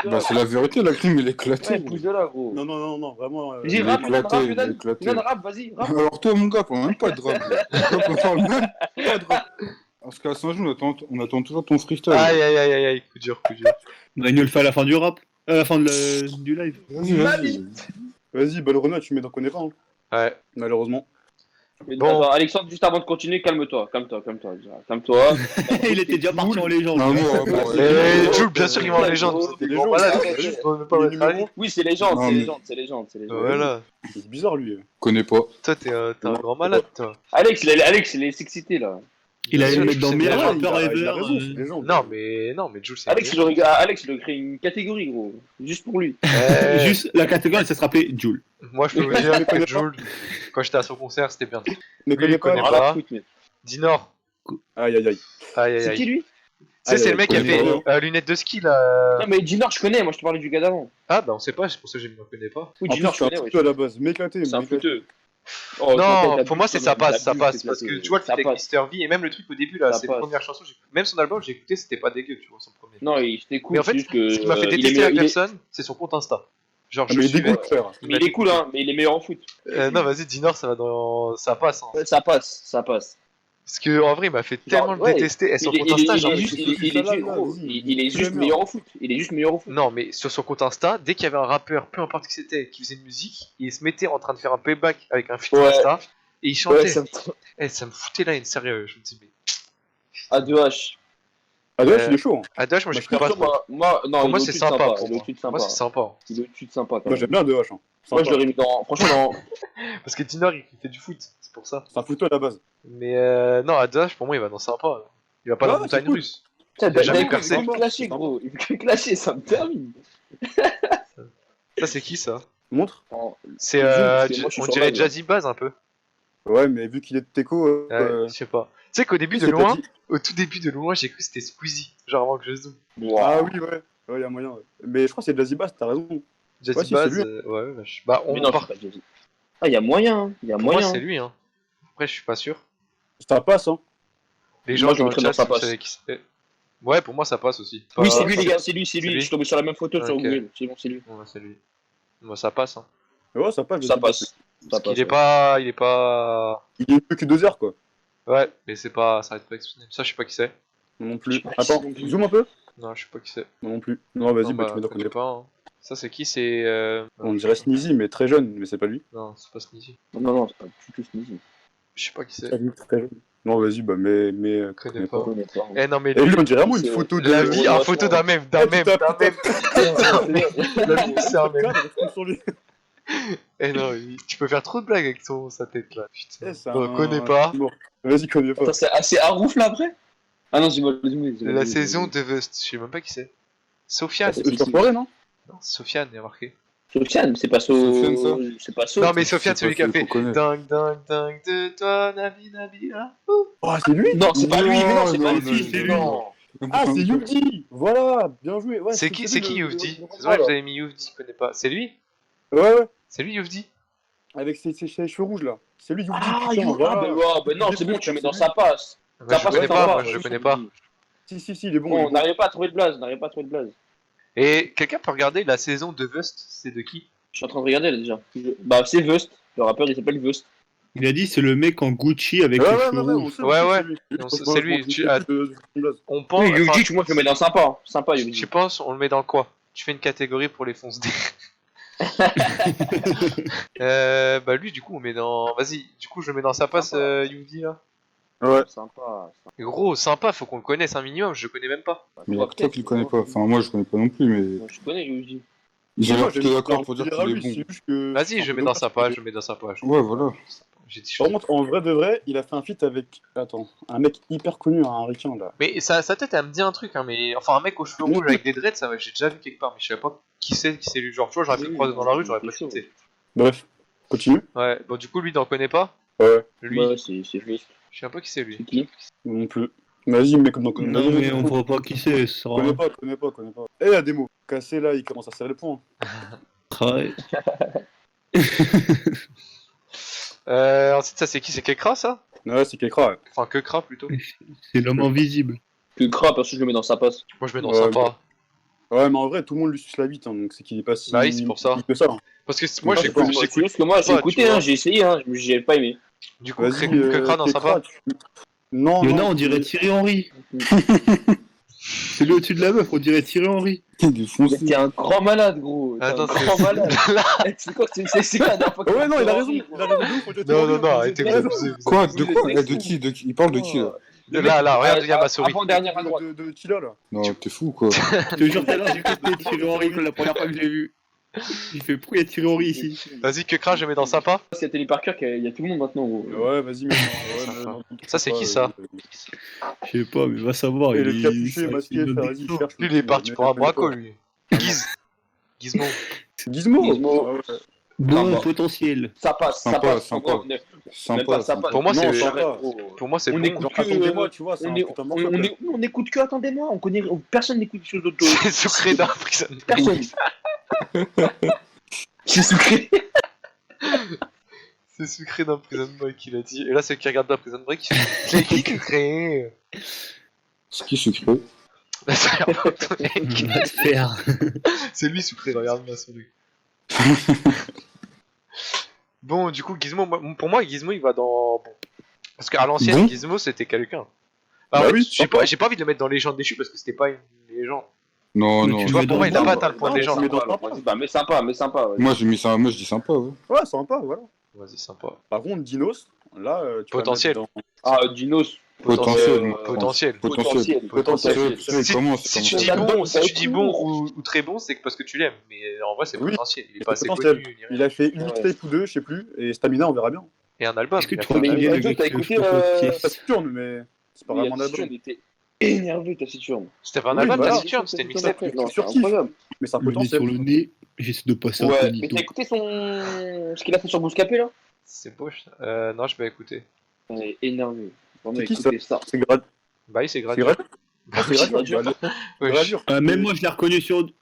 Bah, c'est la vérité, la crime, il est éclaté. Ouais, pousse de là, gros. Non, vraiment. J'ai il est rap, Yonan, éclaté, rap, il est Yonan. éclaté. Yonan, rap, vas-y, rap. Alors, toi, mon gars, on parle même pas de rap. On parle même pas de rap. Parce qu'à Saint-Jean, on attend toujours ton freestyle. Aïe, aïe, aïe, aïe, aïe, coup dur, coup dur. Daniel le fait à la fin du rap. À la fin du live. Vas-y. Vas-y, bah le Renoir, tu mets dans connais pas, hein, Ouais. malheureusement. Mais Bon. attends, Alexandre, juste avant de continuer, calme-toi. Calme-toi. Il était déjà parti en légende. Non, bon, Mais Jules, bien sûr, il va en légende. Oh, C'était les des grands gens, malades. arrête, Juste arrête. pour ne pas Il est mettre à numéro Oui, c'est légende, Non, c'est mais- légende, c'est légende, c'est légende. Voilà. C'est bizarre, lui. connais pas. Toi, t'es un grand malade, toi. Alex, il est s'excité là. Il a Bien le sûr, mettre dans c'est meilleur des il rappeur a ever. raison, c'est des gens. Non, mais Jules, c'est. Alex, il aurait créé une catégorie, gros. Juste pour lui. Juste la catégorie, ça se rappelait Jules. Moi, je peux vous dire que Jules, quand j'étais à son concert, c'était bien. Mais Lui, il connaît Rien pas. à foutre, mec. Dinor. Aïe, aïe, aïe. Aïe, aïe, C'est qui aïe. lui? Tu sais, c'est le mec qui a connais fait pas. lunettes de ski là. Non, mais Ginor, je connais, moi je te parlais du gars d'avant. Ah, bah on sait pas, c'est pour ça que je ne me connais pas. Oui, En plus, Ginor, je je suis un connais, fouteux à la base. M'éclater, C'est un m'éclater. fouteux. Oh, Non, t'as pour moi, abusé, ça passe, t'as parce abusé, que tu vois, le ça fait avec passe. Mr. V et même le truc au début là, Ça ses passe. premières chansons, même son album, j'ai écouté, c'était pas dégueu, tu vois, son premier. Non, c'était cool. Mais en fait, c'est juste que, Ce qui m'a fait il est détester meilleur- la il est- personne, c'est son compte Insta. Genre, Ah, je mais il suivais. dégoûte, frère. Mais il est cool, hein, mais il est meilleur en foot. Non, vas-y, Dinor, ça va dans. Ça passe. Hein. Ouais, ça passe, ça passe. Parce que en vrai, il m'a fait tellement le ouais, détester. Et son Il est- compte il est- Insta, il genre. est juste- il est- il est Salah, juste- là, gros, vas-y, il est juste dis-le-moi. meilleur au foot. Il est juste meilleur au foot. Non, mais sur son compte Insta, dès qu'il y avait un rappeur, peu importe qui c'était, qui faisait une musique, il se mettait en train de faire un playback avec un feat Ouais. Insta et il chantait. Ouais, ça me Ça me foutait là, une sérieux. Je me dis, mais. A2H. Ah, d'ailleurs, il est chaud. Hein. Adash, moi, Bah, j'écoute pas trop. Moi, non, Pour il moi, est c'est au-dessus de sympa. sympa, Pour il est moi, au-dessus de Moi, sympa. c'est sympa. Il est au-dessus de sympa, quand Moi, même. j'aime bien 2H. Hein. Moi, je Sympa. l'aurais mis dans. Franchement, non. Parce que Dinor, il fait du foot, c'est pour ça. C'est un fouteux à la base. Mais non, Adash, pour moi, il va dans sympa. Là. Il va pas dans Ouais, montagne c'est cool. russe. Putain, Il a jamais David, percé. il peut clasher, gros. Il peut clasher, ça me termine. Ça, c'est qui ça? Montre. C'est, parce que moi, je suis on sur dirait live, Jazzy Bass un peu. Ouais, mais vu qu'il est de Teco, Je sais pas. Tu sais qu'au début de c'est loin, pas dit. au tout début de loin, j'ai cru que c'était Squeezie. Genre avant que je zoome. Ah oui, ouais. Ouais, y a moyen. Ouais. Mais je crois que c'est Jazzy Bass, t'as raison. Jazzy Ouais, si, Bass, c'est lui. ouais, vache. Bah, Mais on non, part. c'est pas Jay-Z. Ah, il y a moyen, hein. Il y a Pour moi, moyen. c'est lui, hein. Après, je suis pas sûr. Ça passe, hein. Les gens Moi, je dans le mettrais chat, dans ça si vous passe. savez qui c'est. Ouais, pour moi, ça passe aussi. Oui, Pas- c'est lui, les gars, c'est lui, c'est C'est lui. lui. Je suis tombé sur la même photo sur Ok. Google. C'est bon, c'est lui. Ouais, c'est lui. Moi, ça passe, hein. Ouais, ça passe. Ça Jazzy passe. Bass. Ça Parce passe. qu'il est pas. Il est pas. Il est plus que 2 heures, quoi. Ouais, mais c'est pas. Ça va être pas exceptionnel. Ça, je sais pas qui c'est. Moi non plus. Je sais pas Attends, qui c'est. zoom un peu. Non, je sais pas qui c'est. Moi non plus. Non, vas-y, Non, bah, tu mets dans connais qu'on pas. Hein. Ça, c'est qui? C'est. On dirait Sneezy, mais très jeune, mais c'est pas lui. Non, c'est pas Sneezy. Non, non, c'est pas du tout Sneezy. Je sais pas qui c'est. Très jeune, très jeune. Non, vas-y, bah, mais. Connais Je pas. connais pas. Eh non, mais Et lui, on dirait vraiment une C'est- photo de. la vie, Ouais, en photo d'un même, d'un Ah, même, putain, d'un même. La vie, c'est un même. Cadre, je tombe sur lui. Eh non, tu peux faire trop de blagues avec sa tête là. Putain. Eh, c'est Non, un- connais pas. Bon, vas-y, connais pas. Attends, c'est assez Harouf là après? Ah non, dis-moi, dis-moi. La saison de Vust, je sais même pas qui c'est. Sofiane. Ah, C'est Forêt, non? Non, Sofiane, il y a marqué. Sofiane, c'est pas Sofiane, ça C'est pas So. Non, mais Sofiane, celui qui a celui fait qu'on connaît. dingue, dingue, dingue de toi, Nabi, Nabila. Oh, c'est lui? Non, c'est pas lui, mais non, c'est Non, pas non, lui. c'est lui. Non. Ah, c'est Youvdi. Voilà, bien joué. Ouais, C'est qui le- Youvdi? le- C'est vrai que vous avez mis Youvdi, je connais pas. C'est lui? Ouais, ouais. C'est lui Youvdi? Avec ses cheveux rouges là. C'est lui, Youvdi. Ah, putain, you... voilà. ah, bah non, c'est bon, tu le mets dans sa passe. Bah, Ça je passe, connais ça pas, va, moi je oui, connais oui. pas. Si, il est bon. il est Bon, on bon. n'arrive pas à trouver de blaze, on n'arrive pas à trouver de blaze. Et quelqu'un peut regarder la saison de Vust, c'est de qui? Je suis en train de regarder là déjà. Bah, c'est Vust. Le rappeur, il s'appelle Vust. Il a dit c'est le mec en Gucci avec Ouais, les ouais, cheveux ouais, on rouges. sait, Ouais, on ouais. sait, c'est lui. Non, Juste, c'est lui, bon, tu- bon, ah, blaze. On pense. Oui, enfin, Yogi, moi je le mets dans sympa. Hein. Sympa, je Yogi. pense, on le met dans quoi? Tu fais une catégorie pour les fonces D. Bah lui, du coup, on met dans. Vas-y, du coup, je le mets dans sa passe, Sympa. Youvdi là. Ouais. Sympa. Gros, sympa, faut qu'on le connaisse un minimum, je le connais même pas. Mais il y a que toi qui le connais pas. Enfin, moi, je connais pas non plus, mais Je connais Yogi. j'ai Moi, l'air plutôt j'aime d'accord bien pour dire délire à qu'il lui, est bon. c'est juste que- Vas-y, je le mets dans sa page, je le mets dans sa page. Ouais, voilà. J'ai dit Par contre, en vrai de vrai, il a fait un feat avec. Attends, un mec hyper connu, un ricain là. Mais sa tête, elle me dit un truc, hein, mais. Enfin, un mec aux cheveux rouges avec des dreads, ça, j'ai déjà vu quelque part, mais je savais pas qui c'est lui. Genre, tu vois, j'aurais pu le Oui, croiser dans la rue, j'aurais c'est pas chaud. cité. Bref, continue. Ouais, bon, du coup, lui, t'en connais pas? Ouais, Lui, Ouais, c'est Vust. je sais pas qui c'est lui. C'est qui? moi non plus. Vas-y, mec, donc. Non, mais on voit pas qui c'est. Ça Connais pas. Eh, la démo. Cassé là, il commence à serrer les poings. Ouais. Ensuite, ça, c'est qui? C'est Kekra, ça? Ouais, c'est Kekra, ouais. Enfin, Kekra plutôt. C'est l'homme invisible. Que Kra, parce que je le mets dans sa passe. Moi, je mets dans Ouais, sympa. Ouais, mais en vrai, tout le monde lui suce la bite, hein, donc c'est qu'il est pas si. Bah oui, c'est pour ça. Que ça. Hein. Parce que moi, Ouais, j'écoute. c'est C'est juste que moi, j'ai pas, écouté, tu vois. hein, j'ai essayé, hein, j'ai pas aimé. Du coup, Vas-y, Kekra dans Kekra, sympa. Non, Il y en a, non, on dirait Thierry Henry. C'est lui au-dessus de la meuf, on dirait Thierry Henry. Il est foncé. T'es un grand malade, gros. T'es un Attends, grand malade. C'est quoi, c'est quoi la dernière fois que Ouais, t'as non, il a raison. Henry, Il a raison de ouf, on dirait Non, Thierry non, non, Henry, arrêtez, il vous a raison. abusez. Quoi? De quoi? Il est De qui? De qui? Il parle de qui là? Là, regarde, il y a ma souris. Avant-dernière à droite. De Tila là. Non, t'es fou quoi. Je te jure, tout à l'heure, j'ai écouté Thierry Henry la première fois que je l'ai vu. Il fait pourquoi il y a Thierry Henry ici? Vas-y, que crash, je mets dans sympa. C'est Tony Parker, il y a tout le monde maintenant, gros. Ouais, vas-y, mais. Ça, c'est qui, ça? Je sais pas, mais va savoir. Et le il- capuché il- masqué, il- vas-y, cherche. Lui, il est parti pour un braco, lui. Gizmo. Gizmo. Gizmo. Ah ouais. Bon Sympa. potentiel. Ça passe, ça Sympa, passe. sympa. Même Sympa. pas, ça passe. Pour moi, Non, c'est sympa. Pour moi, c'est On bon. écoute Genre, que. attendez-moi, tu vois, c'est un On, est- putain de on, morceau, on, quoi. est- on écoute que attendez-moi. Personne n'écoute des choses d'autre. C'est sucré d'un prison. Personne. C'est sucré. C'est sucré d'un prison break, il a dit. Et là, ceux qui regardent d'un prison break, il fait c'est qui sucré? Ce qui est sucré. On va te faire. C'est lui sucré, regarde-moi sur lui. Bon, du coup, Gizmo, pour moi, Gizmo, il va dans. Bon. Parce qu'à l'ancienne, Bon. Gizmo, c'était quelqu'un. Bah Alors, oui, j'ai pas envie de le mettre dans Légende déchue parce que c'était pas une légende. Non, Mais non. tu Tu vois, mets pour moi, il a dans- pas atteint le point de Non, légende. mais dans- Bah, mais sympa. Ouais. Moi, j'ai mis ça, moi, je dis sympa, ouais. Ouais, sympa, voilà. Vas-y, sympa. Par contre, Dinos, là, tu vas Potentiel. mettre Ah, Dinos. Potentiel. Potentiel. Potentiel. Si- Comment Si tu dis Ça bon, donne, si ça tu va dis être bon court. ou très bon, c'est parce que tu l'aimes. Mais en vrai, c'est Oui, potentiel. Il est c'est pas assez potentiel. connu. ni rien. Il a fait une Ouais. mixtape ou deux, je sais plus, et Stamina, on verra bien. Et un album. Est-ce que il a tu fait vois un bien album. le gars T'as qui écouté, fait euh, Taciturne, mais c'est pas Il y a vraiment un album. Taciturne, il était énervé, Taciturne. C'était pas un Oui, album, voilà. Taciturne, c'était une mixtape. Non, Sur c'est qui incroyable. Mais c'est un le nez potentiel. sur le nez, j'essaie de passer un Ouais, mais incognito. t'as écouté ce qu'il a fait sur Bouscapé là? C'est beau. Non, je vais écouter. On est énervé. Vraiment, C'est qui, écoutez ça. C'est grad. Bah oui, c'est C'est gratuit. grad. Bah C'est oui, gradure. oui. Gradure. Même moi, je l'ai reconnu sur deux.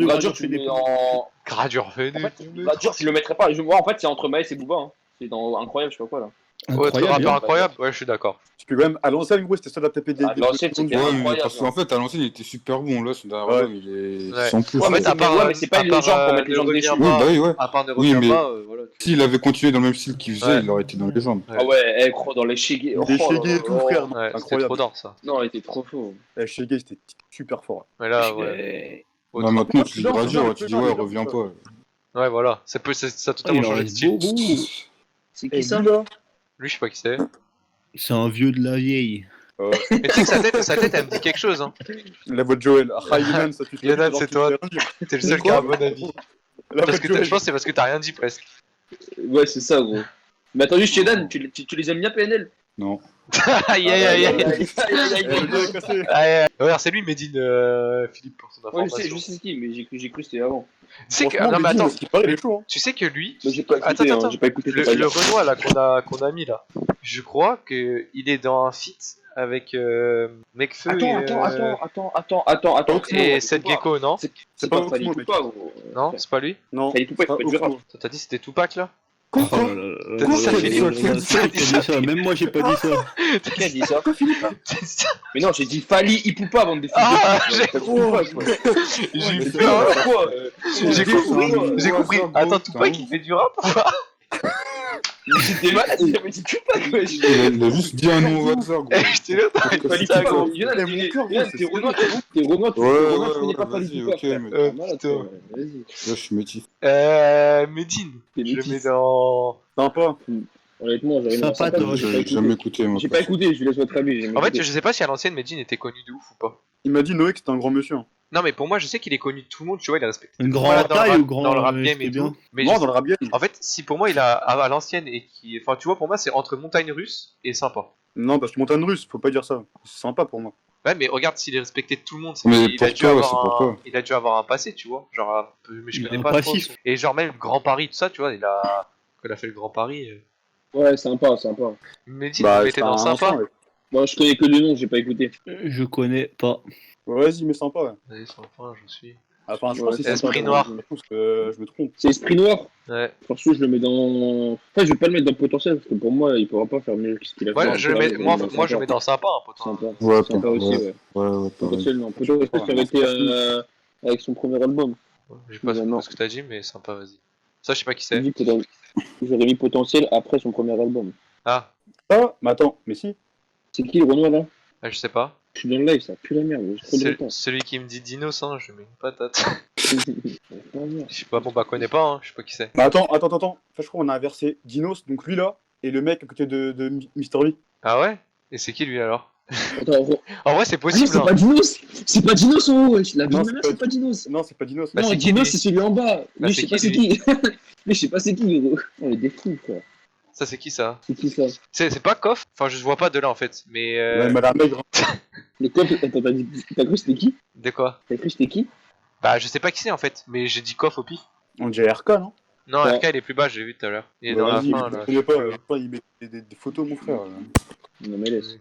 Gradure, je tu fais mets des- en. Gradure En venu. fait, Gradure, je le mettrais pas. Moi, en fait, c'est entre Maës et Booba. Hein. C'est dans Incroyable, je sais pas quoi là. Autre Incroyable. rappeur hein. incroyable. Ouais, je suis d'accord. Parce que quand même, à l'ancienne, gros, c'était ça de taper des. Ah, l'ancienne, c'était Ouais, mais incroyable, parce qu'en fait, à l'ancienne, il était super bon. Là, son dernier Ouais. album, il est Ouais. sans plus. En fait, à part, ouais, mais c'est pas une légende pour mettre les gens Ne déchus. reviens Oui, pas- bah oui, ouais. À part ne Oui, reviens mais- pas, voilà. S'il avait continué dans le même style qu'il faisait, Ouais. il aurait été dans les légendes. Ah ouais, gros, dans les Shiggy. Des Shiggy et tout, frère. Ouais, c'était Incroyable. trop dense ça. Non, il était trop faux. Shiggy, c'était super fort. Mais là, ouais. Là, maintenant, tu dis Non, Gradure, non, tu dis non, ouais, non, reviens non. pas. Ouais, voilà. Ça a Ah, totalement il en changé de reste style. beaucoup. C'est Et qui ça? lui, là, Lui, je sais pas qui c'est. C'est un vieux de la vieille. Mais tu sais que sa tête, elle me dit quelque chose. Hein. la voix de Joël. Ah, Yonan, ça tu te Yonan, alors c'est que toi. tu sais rien dire. T'es le seul qui a un bon avis. La voix Parce de que Joël. je pense que c'est parce que t'as rien dit presque. Ouais, c'est ça, gros. Mais attends, juste, Shedan, tu les aimes bien, PNL? Non. Aïe aïe aïe aïe. Le gars est cassé. Regarde, c'est lui, Medine Philippe, pour son Ouais, je information. sais qui, mais j'ai cru que c'était avant. Tu sais que, Franchement, non, mais Medine, attends, ce qui paraît, il est chaud. Hein. tu sais que lui, Mais j'ai pas écouté, Attends, j'ai pas écouté. le Renoir là qu'on a mis là, je crois que il est dans un feat avec Nekfeu Attends. et Seth Gecko, non? C'est pas pas Fali Oxmo, mec. Poupa, gros. Non, c'est pas lui? Non. Fali Poupa, il faut pas être dur. T'as dit c'était Tupac là? Oh là là là T'as dit ça, là Philippe. là là là, c'est qui a dit ça. Même moi, j'ai pas dit ça. Qui a dit ça? Mais non, j'ai dit Fali Ipupa avant de définir. Ah, J'ai J'ai eu mais peur. quoi J'ai compris. J'ai compris. Attends, Tupac il fait du rap ou pas? J'étais malade, j'avais dit Tupac, wesh. Il a juste dit un nom au hasard, gros. J'étais là, t'as Fali dit ça, Poupa, gros. Yonan, Eh, mon cœur, gros, t'es Renoir, tu Ouais, connais pas Fali vas-y, Poupa. ok, frère. mais T'es malade, putain. toi. Vas-y. là, je suis métif. Medine. T'es Je le métis. mets dans. Sympa. Honnêtement, j'aurais Sympa, toi, J'ai jamais écouté, moi. J'ai pas écouté, je laisse votre avis. En fait, je sais pas si à l'ancienne Medine était connu de ouf ou pas. Il m'a dit Noé que c'était un grand monsieur. Hein. Non, mais pour moi, je sais qu'il est connu de tout le monde, tu vois, il est respecté. Une Voilà, grande dans le taille rap- ou grand dans le rap game c'était et bien. tout. Mais Moi, dans le rap game. en fait, si pour moi il a à l'ancienne et qui, enfin, tu vois, pour moi, c'est entre montagne russe et sympa. Non, parce que montagne russe, faut pas dire ça. C'est sympa pour moi. Ouais, mais regarde s'il est respecté de tout le monde. c'est Mais qu'il pour a dû toi, avoir c'est pour toi. il a dû avoir un passé, tu vois. Genre, un peu, mais je Il a connais un pas trop. passif. Et genre même Grand Paris, tout ça, tu vois, quand il a fait le Grand Paris. Ouais, sympa. Medine, vous mettez c'est dans un sympa. ancien, ouais. Moi, je connais que deux noms, j'ai pas écouté. Je connais pas. Ouais, vas-y, mais sympa. Ouais. Allez, sympa, je suis. Enfin, je Ouais, pense que c'est Esprit sympa, Noir. Je pense que je me trompe. C'est Esprit Noir. Ouais. Perso, je le mets dans. Enfin, je vais pas le mettre dans potentiel parce que pour moi, il pourra pas faire mieux que ce qu'il a fait. Ouais, en je le Paris, mets, moi, dans moi je le sympa. mets dans sympa, hein, potent. Sympa. Ouais, Sympa aussi, ouais. Ouais, pareil. Potentiel, non. Potentiel, ça aurait été avec son premier album. Je sais pas Non. ce que t'as dit, mais sympa, vas-y. Ça, je sais pas qui J'ai c'est. dit que j'aurais mis potentiel après son premier album. Ah, Ah, mais attends, mais si. C'est qui le Renoir là? je sais pas. Je suis dans le live, ça pue la merde. J'ai trop de temps. Celui qui me dit Dinos, hein, je mets une patate. Oh, merde. Je sais pas, bon bah connais pas, hein, je sais pas qui c'est. Mais attends. Enfin, je crois qu'on a inversé Dinos, donc lui là, et le mec à côté de Mister V. Ah ouais? Et c'est qui lui alors? Attends, En vrai, c'est ah non, possible. c'est Hein. pas Dinos. C'est pas Dinos en haut, wesh. La vie Non, de ma c'est mère, pas- c'est pas Dinos. Non, c'est pas Dinos. Bah, Non, c'est qui, Dinos, lui c'est celui en bas. Bah, Lui, je c'est sais pas qui, c'est lui qui. Lui, je sais pas c'est qui, gros. On est des fous, frère. Ça, c'est qui ça? C'est qui ça? C'est pas Koff? Enfin, je vois pas de là en fait. Mais. Ouais, Madame Maigre. Le cop, attends, t'as cru c'était qui? De quoi? T'as cru c'était qui? Bah, je sais pas qui c'est en fait. Mais j'ai dit Koff au pif. On dirait RK, non? Non, Ouais. RK il est plus bas, j'ai vu tout à l'heure. Il est Ouais, dans la vas-y, fin je là. connais pas, il met des photos, mon frère. Non, mais laisse.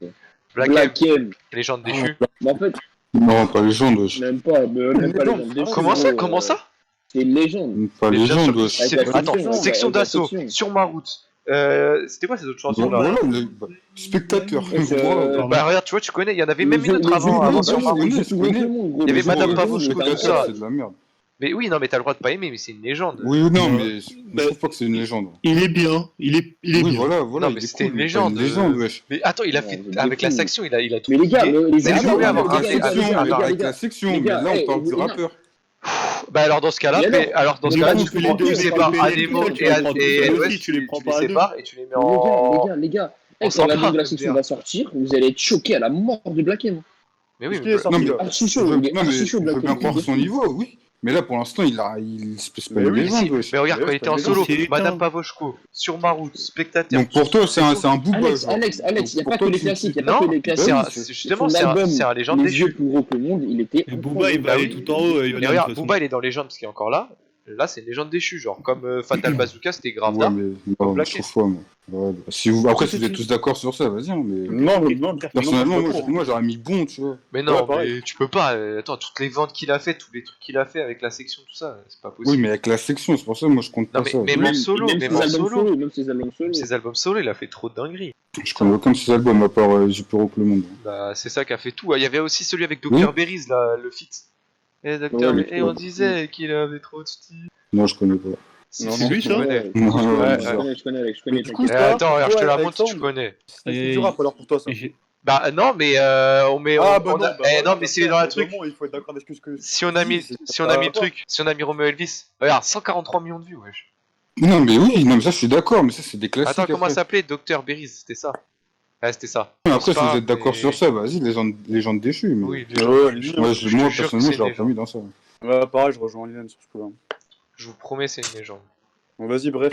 Black M, Black M. légende déchue. Mais en fait, Non, pas légende, wesh. même pas légende. Des Comment fous, ça? gros, Comment ça? C'est une légende. Pas Mais bien légende, sûr, wesh. c'est- Avec la Attends, section, section avec la d'assaut, section. sur ma route. C'était quoi ces autres chansons Bon, là? voilà, spectateur. Bah regarde, tu vois, tu connais, il y en avait même une autre avant sur ma route. Il y avait Madame Pavoshko, tout ça. C'est de la merde. Mais oui, non, mais t'as le droit de pas aimer, mais c'est une légende. Oui ou non, Ouais. mais je trouve pas que c'est une légende. Il est bien. Il est Oui, bien. voilà, Non, mais il est c'était cool, une mais légende. pas Une légende, wesh. Mais attends, il a Ouais, fait c'est avec la fou. section, il a tout. Mais les gars, piqué. les Mais gars, il pouvait avoir les un- gars, un- les gars, Section, les gars, avec les la gars. section, Les mais gars, là hey, on parle du non. rappeur. Bah alors dans ce cas-là, Mais alors dans ce Mais cas-là, non, tu tu prends les deux, sépares les Anemo deux, tu et les prends et aussi, West, tu les prends pas à deux. sépares et tu les mets Les en. gars, les gars. On Eh, s'en quand l'album parle, de la section bien. va sortir, vous allez être choqués à la mort de Black M. Mais oui, Est-ce qu'il est sorti, Non, mais- là Archi Je chaud, veux, il est non, mais archi chaud, je Black veux bien M. croire son niveau, oui. Mais là, pour l'instant, c'est pas Mais une oui, légende, si, wesh. mais regarde, Mais quand il oui, était en c'est solo, c'est Madame éteint. Pavoshko, sur ma route, spectateur. Donc pour toi, c'est un booba. Alex, genre. Alex, il n'y a Pour pas que toi, les tu- classiques, il n'y a Non, pas que les c'est classiques. justement, Son c'est album, un légende Les yeux déchu. plus gros que le monde, il était. Et Booba, il va Bah aller oui. tout en haut. Mais regarde, Booba il est dans légende parce qu'il est encore là. Là, c'est une légende déchue, genre comme Fatal Bazooka, c'était grave Ouais, d'art. mais non, Black je trouve pas, moi. Ouais, bah, si vous... Après, si vous êtes tous d'accord sur ça, vas-y. Hein, mais... Non, Personnellement, non, moi j'aurais mis bon, tu vois. Mais non, Ouais, pareil. mais tu peux pas. Attends, toutes les ventes qu'il a fait, tous les trucs qu'il a fait avec la section, tout ça, c'est pas Oui, possible. mais avec la section, c'est pour ça, moi je compte Non, pas ça. mais même en solo, même même ses en albums solo. solo, même ses albums solo. Ses albums solo, il a fait trop de dingueries. Je connais aucun de ses albums à part J'ai plus haut que le monde. Bah, c'est ça qui a fait tout. Il y avait aussi celui avec Dr. Berries, là, le feat. Et, Dr. Ouais, Et on disait qu'il avait trop de style. Non, je connais pas. Si, Non, si, non, tu lui, ça connais. Je Ouais, connais, Alex, je connais. Du coup, Eh, attends, regarde, je te la Ouais, montre, tu Alexandre. connais. C'est du rap alors pour toi, ça. Bah, non, mais on met. Ah, on a- non, mais c'est dans le truc. Il faut être d'accord avec ce que. Si on a mis, si on a mis le truc, si on a mis Romeo Elvis, regarde, 143 millions de vues, wesh. Non, mais oui, non, mais ça je suis d'accord, mais ça c'est des classiques. Attends, comment après. ça s'appelait Dr. Berries, c'était ça. Ouais, c'était ça. Après, C'est si pas vous êtes d'accord mais- sur ça, vas-y, légende déchue. Mais... Oui, Ouais, Moi, je te moi jure que personnellement, c'est j'aurais une pas mis dans ça. Ouais, pareil, je rejoins Linan sur ce coup-là. je vous promets, c'est une légende. Bon, vas-y, bref.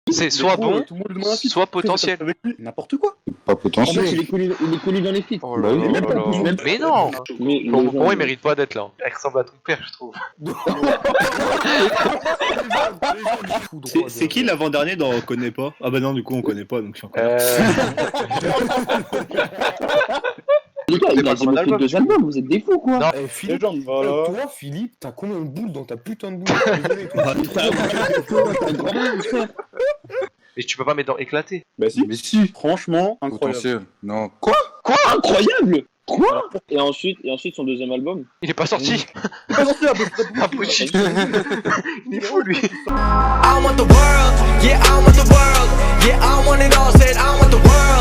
C'est soit Mais gros, bon, tout le monde lui demande un feat. soit Après, potentiel. avec lui, n'importe quoi. Pas En potentiel. fait, il est connu dans les feats. Oh Bah là oui. là là là. Mais non Mais Pour les moi, gens- il mérite pas d'être là. Il ressemble à ton père, je trouve. C'est qui l'avant-dernier dans On connaît pas? Ah bah non, du coup, on connaît pas, donc je suis encore. Les gars, C'est il pas a comme un développé album, 2 du coup. albums, vous êtes des fous quoi. Non. Eh, Philippe, Légende, voilà. toi, Philippe, t'as combien de boules dans ta putain de boule? Je suis désolé, toi. T'as un grand monde, frère. Et tu peux pas mettre dans éclaté. Bah si, Mais si, franchement, incroyable. potentiel. Non, quoi? Incroyable. Quoi? Et ensuite son deuxième album. Il est pas sorti. Pas sorti, là, Impossible. Il est fou, lui. I want the world, yeah, I want the world, yeah, I want it all, said I want the world.